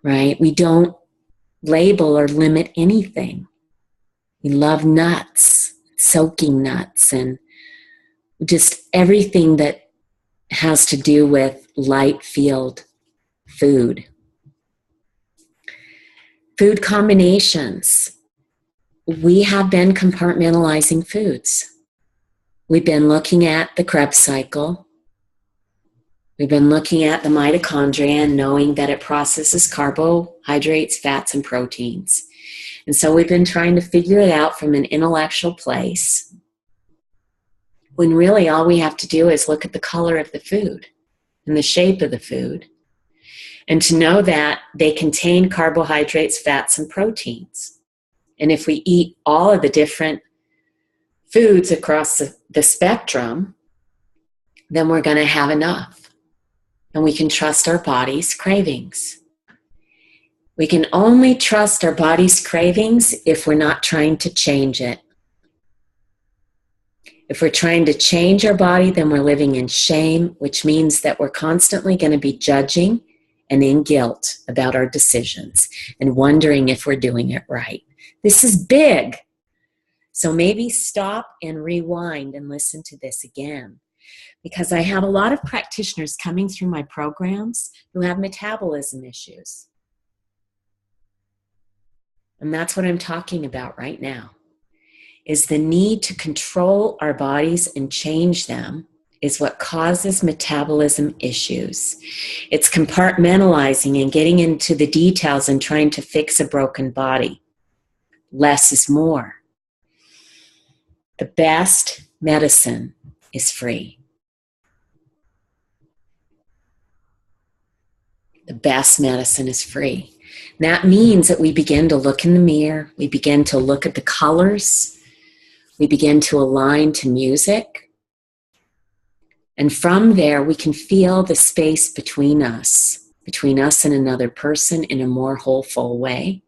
right? We don't label or limit anything. We love nuts, soaking nuts, and just everything that has to do with light-field food. Food combinations. We have been compartmentalizing foods. We've been looking at the Krebs cycle. We've been looking at the mitochondria and knowing that it processes carbohydrates, fats, and proteins. And so we've been trying to figure it out from an intellectual place, when really all we have to do is look at the color of the food and the shape of the food, and to know that they contain carbohydrates, fats, and proteins. And if we eat all of the different foods across the spectrum, then we're going to have enough. And we can trust our body's cravings. We can only trust our body's cravings if we're not trying to change it. If we're trying to change our body, then we're living in shame, which means that we're constantly going to be judging and in guilt about our decisions and wondering if we're doing it right. This is big. So maybe stop and rewind and listen to this again, because I have a lot of practitioners coming through my programs who have metabolism issues. And that's what I'm talking about right now, is the need to control our bodies and change them is what causes metabolism issues. It's compartmentalizing and getting into the details and trying to fix a broken body. Less is more. The best medicine is free. The best medicine is free. And that means that we begin to look in the mirror, we begin to look at the colors, we begin to align to music, and from there we can feel the space between us and another person in a more wholeful way.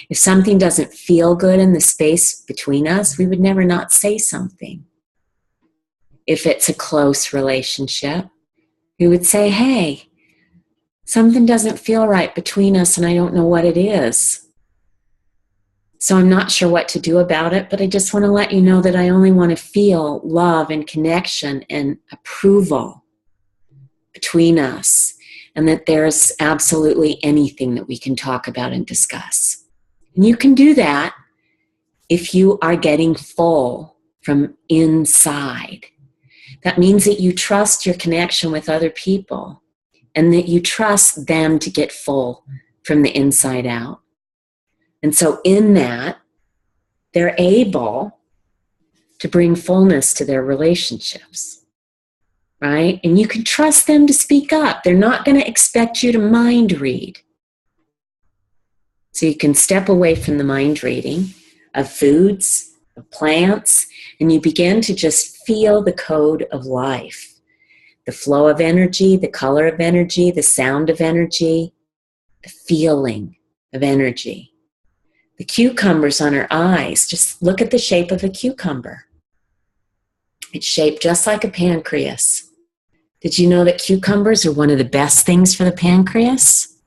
If something doesn't feel good in the space between us, we would never not say something. if it's a close relationship, who would say, hey, something doesn't feel right between us and I don't know what it is. So I'm not sure what to do about it, but I just want to let you know that I only want to feel love and connection and approval between us, and that there's absolutely anything that we can talk about and discuss. And you can do that if you are getting full from inside. That means that you trust your connection with other people and that you trust them to get full from the inside out. And so in that, they're able to bring fullness to their relationships, right? And you can trust them to speak up. They're not going to expect you to mind read. So you can step away from the mind reading of foods, of plants, and you begin to just feel the code of life. The flow of energy, the color of energy, the sound of energy, the feeling of energy. The cucumbers on our eyes, just look at the shape of a cucumber. It's shaped just like a pancreas. Did you know that cucumbers are one of the best things for the pancreas?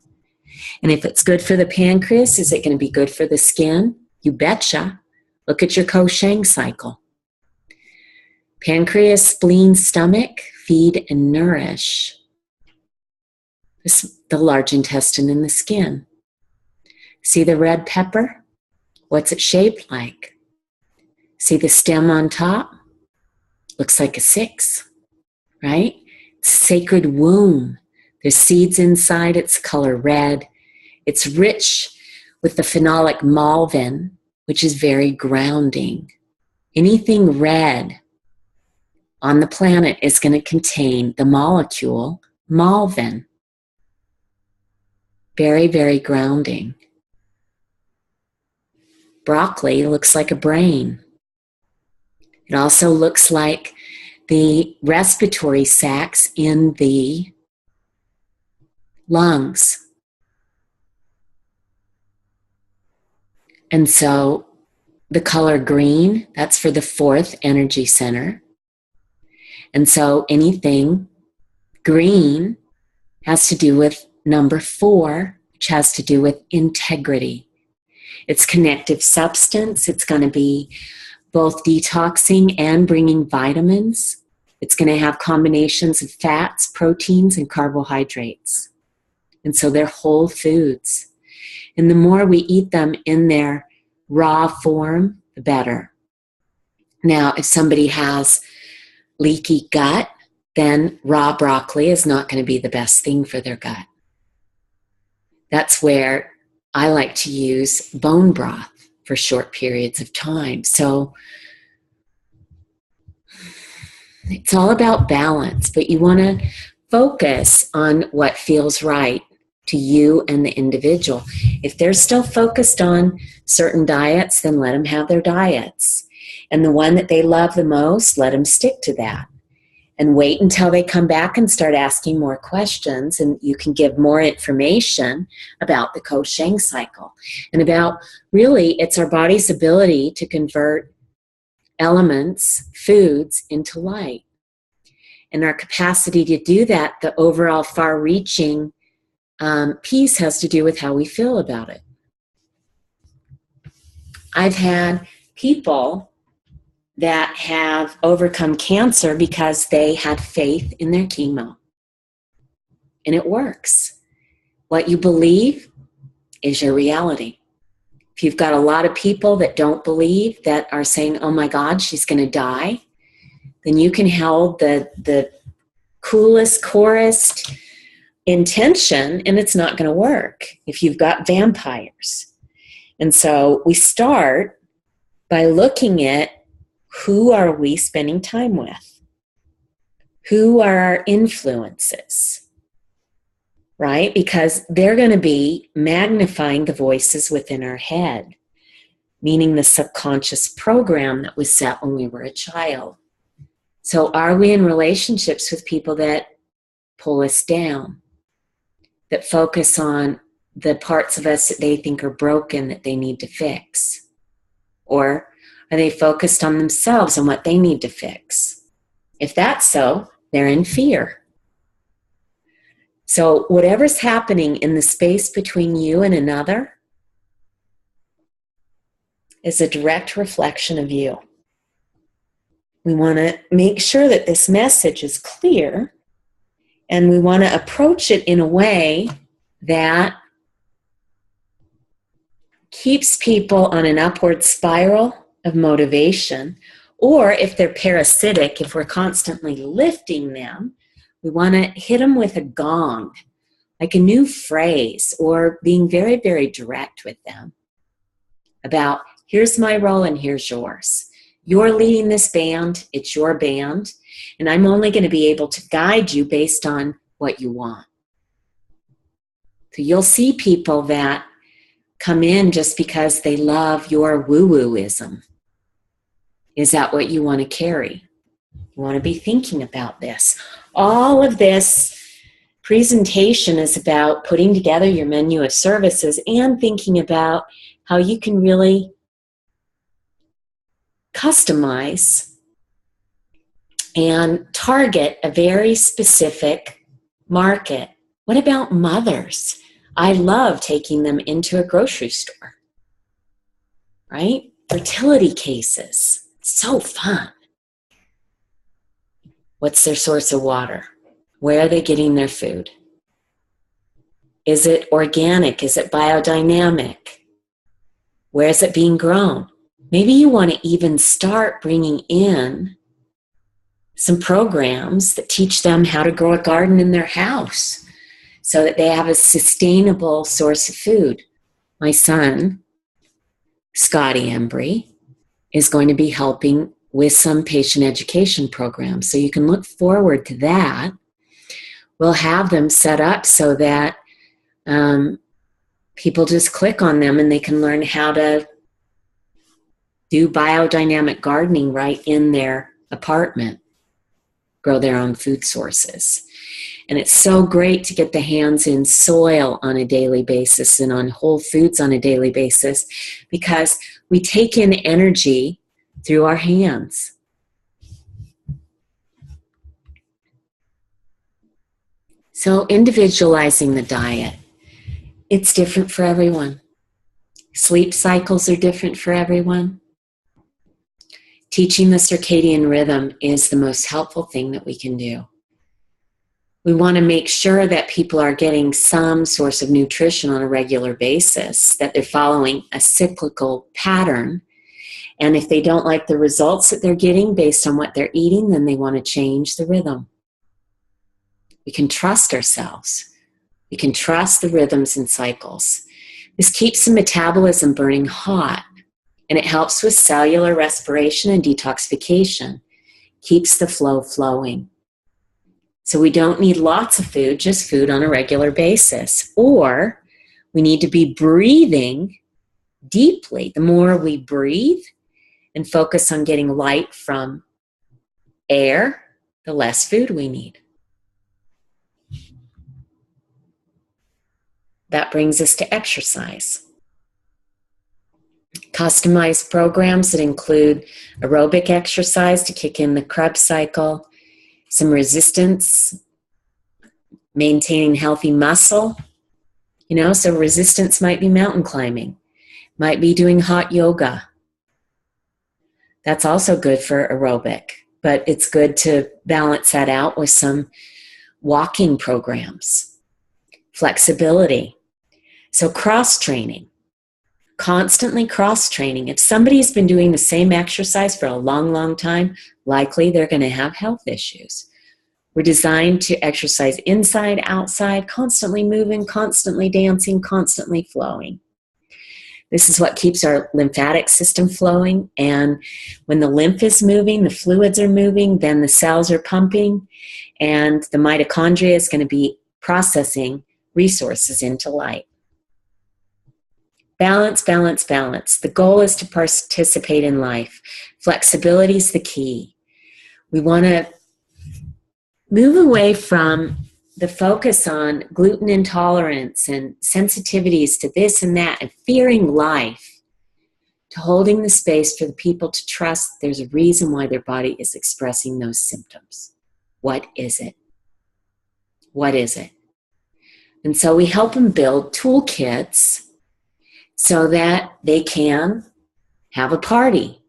And if it's good for the pancreas, is it going to be good for the skin? You betcha. Look at your Koshang cycle. Pancreas, spleen, stomach feed and nourish the large intestine and the skin. See the red pepper? What's it shaped like? See the stem on top? Looks like a 6, right? It's a sacred womb. There's seeds inside. It's color red. It's rich with the phenolic malvin, which is very grounding. Anything red on the planet is going to contain the molecule malvin. Very, very grounding. Broccoli looks like a brain. It also looks like the respiratory sacs in the lungs. And so the color green, that's for the 4th energy center. And so anything green has to do with number 4, which has to do with integrity. It's connective substance. It's going to be both detoxing and bringing vitamins. It's going to have combinations of fats, proteins, and carbohydrates. And so they're whole foods. And the more we eat them in their raw form, the better. Now, if somebody has leaky gut, then raw broccoli is not going to be the best thing for their gut. That's where I like to use bone broth for short periods of time. So it's all about balance, but you want to focus on what feels right to you and the individual. If they're still focused on certain diets, then let them have their diets. And the one that they love the most, let them stick to that. And wait until they come back and start asking more questions, and you can give more information about the Koshang cycle and about really it's our body's ability to convert elements, foods, into light. And our capacity to do that, the overall far-reaching piece has to do with how we feel about it. I've had people that have overcome cancer because they had faith in their chemo. And it works. What you believe is your reality. If you've got a lot of people that don't believe, that are saying, oh my God, she's going to die, then you can hold the coolest, chorused intention, and it's not going to work if you've got vampires. And so we start by looking at who are we spending time with? Who are our influences? Right? Because they're going to be magnifying the voices within our head, meaning the subconscious program that was set when we were a child. So are we in relationships with people that pull us down, that focus on the parts of us that they think are broken that they need to fix? Or are they focused on themselves and what they need to fix? If that's so, they're in fear. So whatever's happening in the space between you and another is a direct reflection of you. We want to make sure that this message is clear, and we want to approach it in a way that keeps people on an upward spiral of motivation. Or if they're parasitic, if we're constantly lifting them, we want to hit them with a gong, like a new phrase, or being very, very direct with them about, here's my role and here's yours. You're leading this band, it's your band, and I'm only going to be able to guide you based on what you want. So you'll see people that come in just because they love your woo-wooism. Is that what you want to carry? You want to be thinking about this. All of this presentation is about putting together your menu of services and thinking about how you can really customize and target a very specific market. What about mothers? I love taking them into a grocery store, right? Fertility cases. So fun. What's their source of water? Where are they getting their food? Is it organic? Is it biodynamic? Where is it being grown? Maybe you want to even start bringing in some programs that teach them how to grow a garden in their house so that they have a sustainable source of food. My son, Scotty Embry, is going to be helping with some patient education programs. So you can look forward to that. We'll have them set up so that people just click on them and they can learn how to do biodynamic gardening right in their apartment, grow their own food sources. And it's so great to get the hands in soil on a daily basis and on whole foods on a daily basis, because we take in energy through our hands. So individualizing the diet, it's different for everyone. Sleep cycles are different for everyone. Teaching the circadian rhythm is the most helpful thing that we can do. We want to make sure that people are getting some source of nutrition on a regular basis, that they're following a cyclical pattern. And if they don't like the results that they're getting based on what they're eating, then they want to change the rhythm. We can trust ourselves. We can trust the rhythms and cycles. This keeps the metabolism burning hot, and it helps with cellular respiration and detoxification. Keeps the flow flowing. So we don't need lots of food, just food on a regular basis. Or we need to be breathing deeply. The more we breathe and focus on getting light from air, the less food we need. That brings us to exercise. Customized programs that include aerobic exercise to kick in the Krebs cycle, some resistance, maintaining healthy muscle. So resistance might be mountain climbing, might be doing hot yoga. That's also good for aerobic, but it's good to balance that out with some walking programs. Flexibility. So cross-training, constantly cross-training. If somebody's been doing the same exercise for a long, long time, likely they're going to have health issues. We're designed to exercise inside, outside, constantly moving, constantly dancing, constantly flowing. This is what keeps our lymphatic system flowing. And when the lymph is moving, the fluids are moving, then the cells are pumping, and the mitochondria is going to be processing resources into light. Balance, balance, balance. The goal is to participate in life. Flexibility is the key. We want to move away from the focus on gluten intolerance and sensitivities to this and that and fearing life, to holding the space for the people to trust there's a reason why their body is expressing those symptoms. What is it? What is it? And so we help them build toolkits so that they can have a party.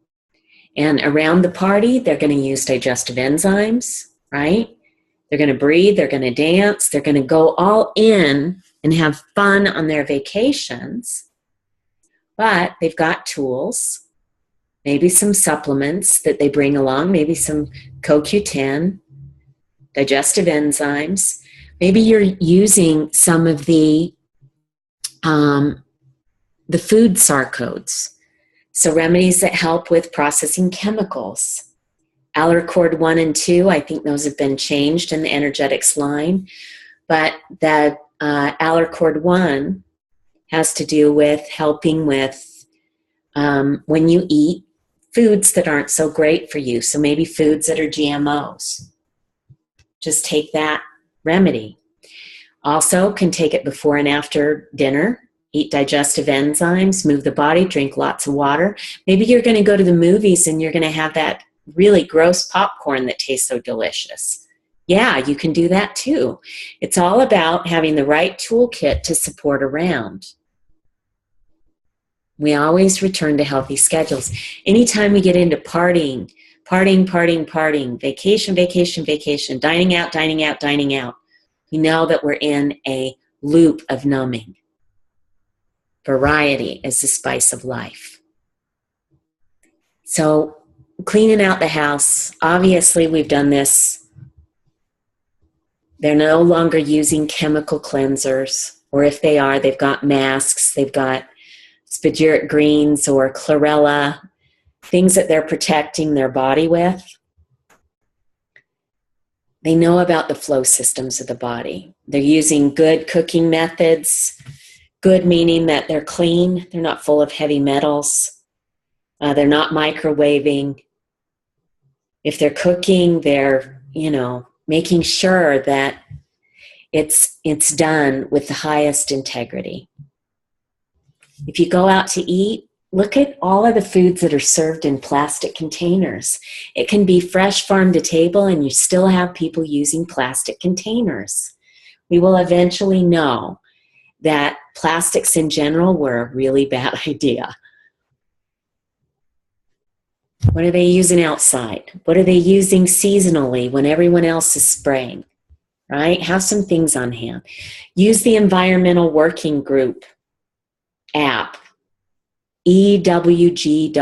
And around the party, they're going to use digestive enzymes, right? They're going to breathe, they're going to dance, they're going to go all in and have fun on their vacations. But they've got tools, maybe some supplements that they bring along, maybe some CoQ10, digestive enzymes. Maybe you're using some of the food SAR codes. So remedies that help with processing chemicals. Allercord 1 and 2, I think those have been changed in the energetics line. But that Allercord 1 has to do with helping with when you eat foods that aren't so great for you. So maybe foods that are GMOs. Just take that remedy. Also can take it before and after dinner. Eat digestive enzymes, move the body, drink lots of water. Maybe you're going to go to the movies and you're going to have that really gross popcorn that tastes so delicious. Yeah, you can do that too. It's all about having the right toolkit to support around. We always return to healthy schedules. Anytime we get into partying, vacation, dining out, we know that we're in a loop of numbing. Variety is the spice of life. So cleaning out the house, obviously we've done this. They're no longer using chemical cleansers, or if they are, they've got masks, they've got spagyric greens or chlorella, things that they're protecting their body with. They know about the flow systems of the body. They're using good cooking methods. Good meaning that they're clean, they're not full of heavy metals, they're not microwaving. If they're cooking, they're, making sure that it's done with the highest integrity. If you go out to eat, look at all of the foods that are served in plastic containers. It can be fresh farm to table and you still have people using plastic containers. We will eventually know that plastics in general were a really bad idea. What are they using outside? What are they using seasonally when everyone else is spraying? Right? Have some things on hand. Use the Environmental Working Group app, ewg.org.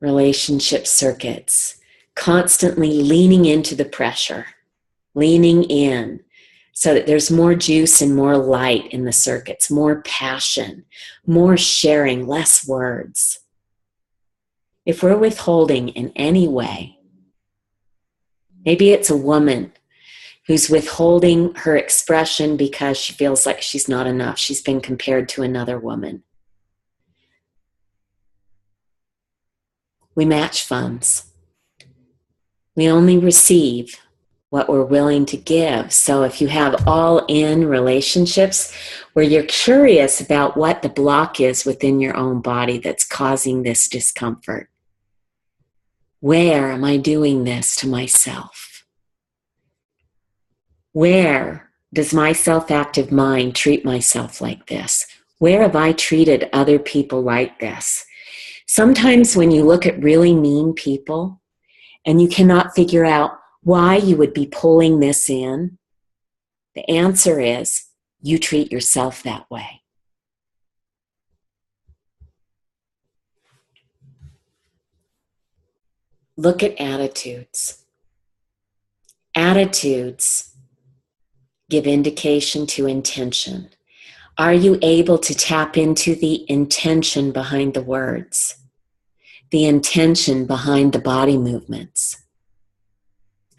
Relationship circuits. Constantly leaning into the pressure. Leaning in so that there's more juice and more light in the circuits, more passion, more sharing, less words. If we're withholding in any way, maybe it's a woman who's withholding her expression because she feels like she's not enough. She's been compared to another woman. We match funds. We only receive what we're willing to give. So if you have all-in relationships where you're curious about what the block is within your own body that's causing this discomfort, where am I doing this to myself? Where does my self-active mind treat myself like this? Where have I treated other people like this? Sometimes when you look at really mean people and you cannot figure out why you would be pulling this in, the answer is you treat yourself that way. Look at attitudes. Attitudes give indication to intention. Are you able to tap into the intention behind the words? The intention behind the body movements?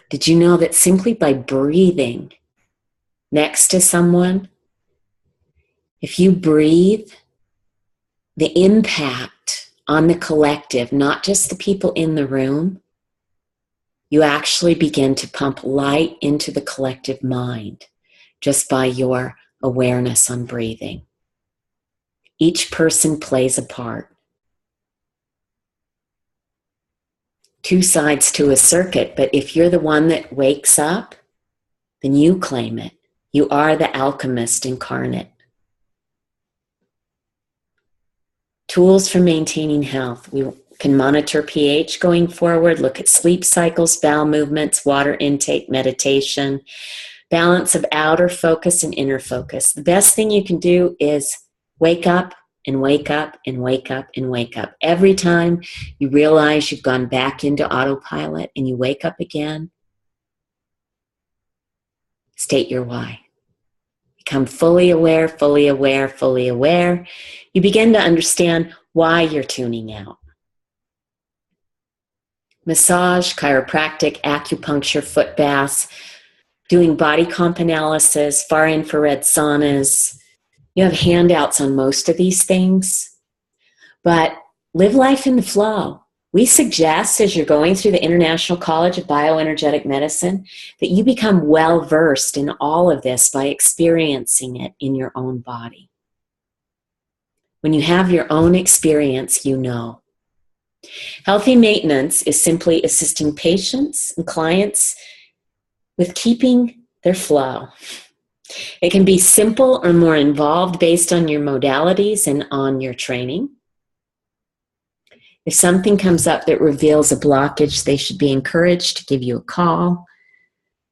Did you know that simply by breathing next to someone, if you breathe, the impact on the collective, not just the people in the room, you actually begin to pump light into the collective mind just by your awareness on breathing. Each person plays a part. Two sides to a circuit, but if you're the one that wakes up, then you claim it. You are the alchemist incarnate. Tools for maintaining health. We can monitor pH going forward, look at sleep cycles, bowel movements, water intake, meditation, balance of outer focus and inner focus. The best thing you can do is wake up and wake up and wake up and wake up. Every time you realize you've gone back into autopilot and you wake up again, state your why. Become fully aware, fully aware, fully aware. You begin to understand why you're tuning out. Massage, chiropractic, acupuncture, foot baths, doing body comp analysis, far infrared saunas. You have handouts on most of these things, but live life in the flow. We suggest, as you're going through the International College of Bioenergetic Medicine, that you become well-versed in all of this by experiencing it in your own body. When you have your own experience, you know. Healthy maintenance is simply assisting patients and clients with keeping their flow. It can be simple or more involved based on your modalities and on your training. If something comes up that reveals a blockage, they should be encouraged to give you a call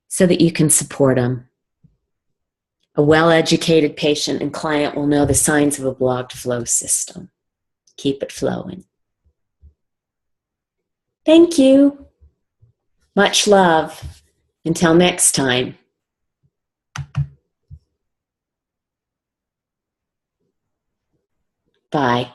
so that you can support them. A well-educated patient and client will know the signs of a blocked flow system. Keep it flowing. Thank you. Much love. Until next time. Bye.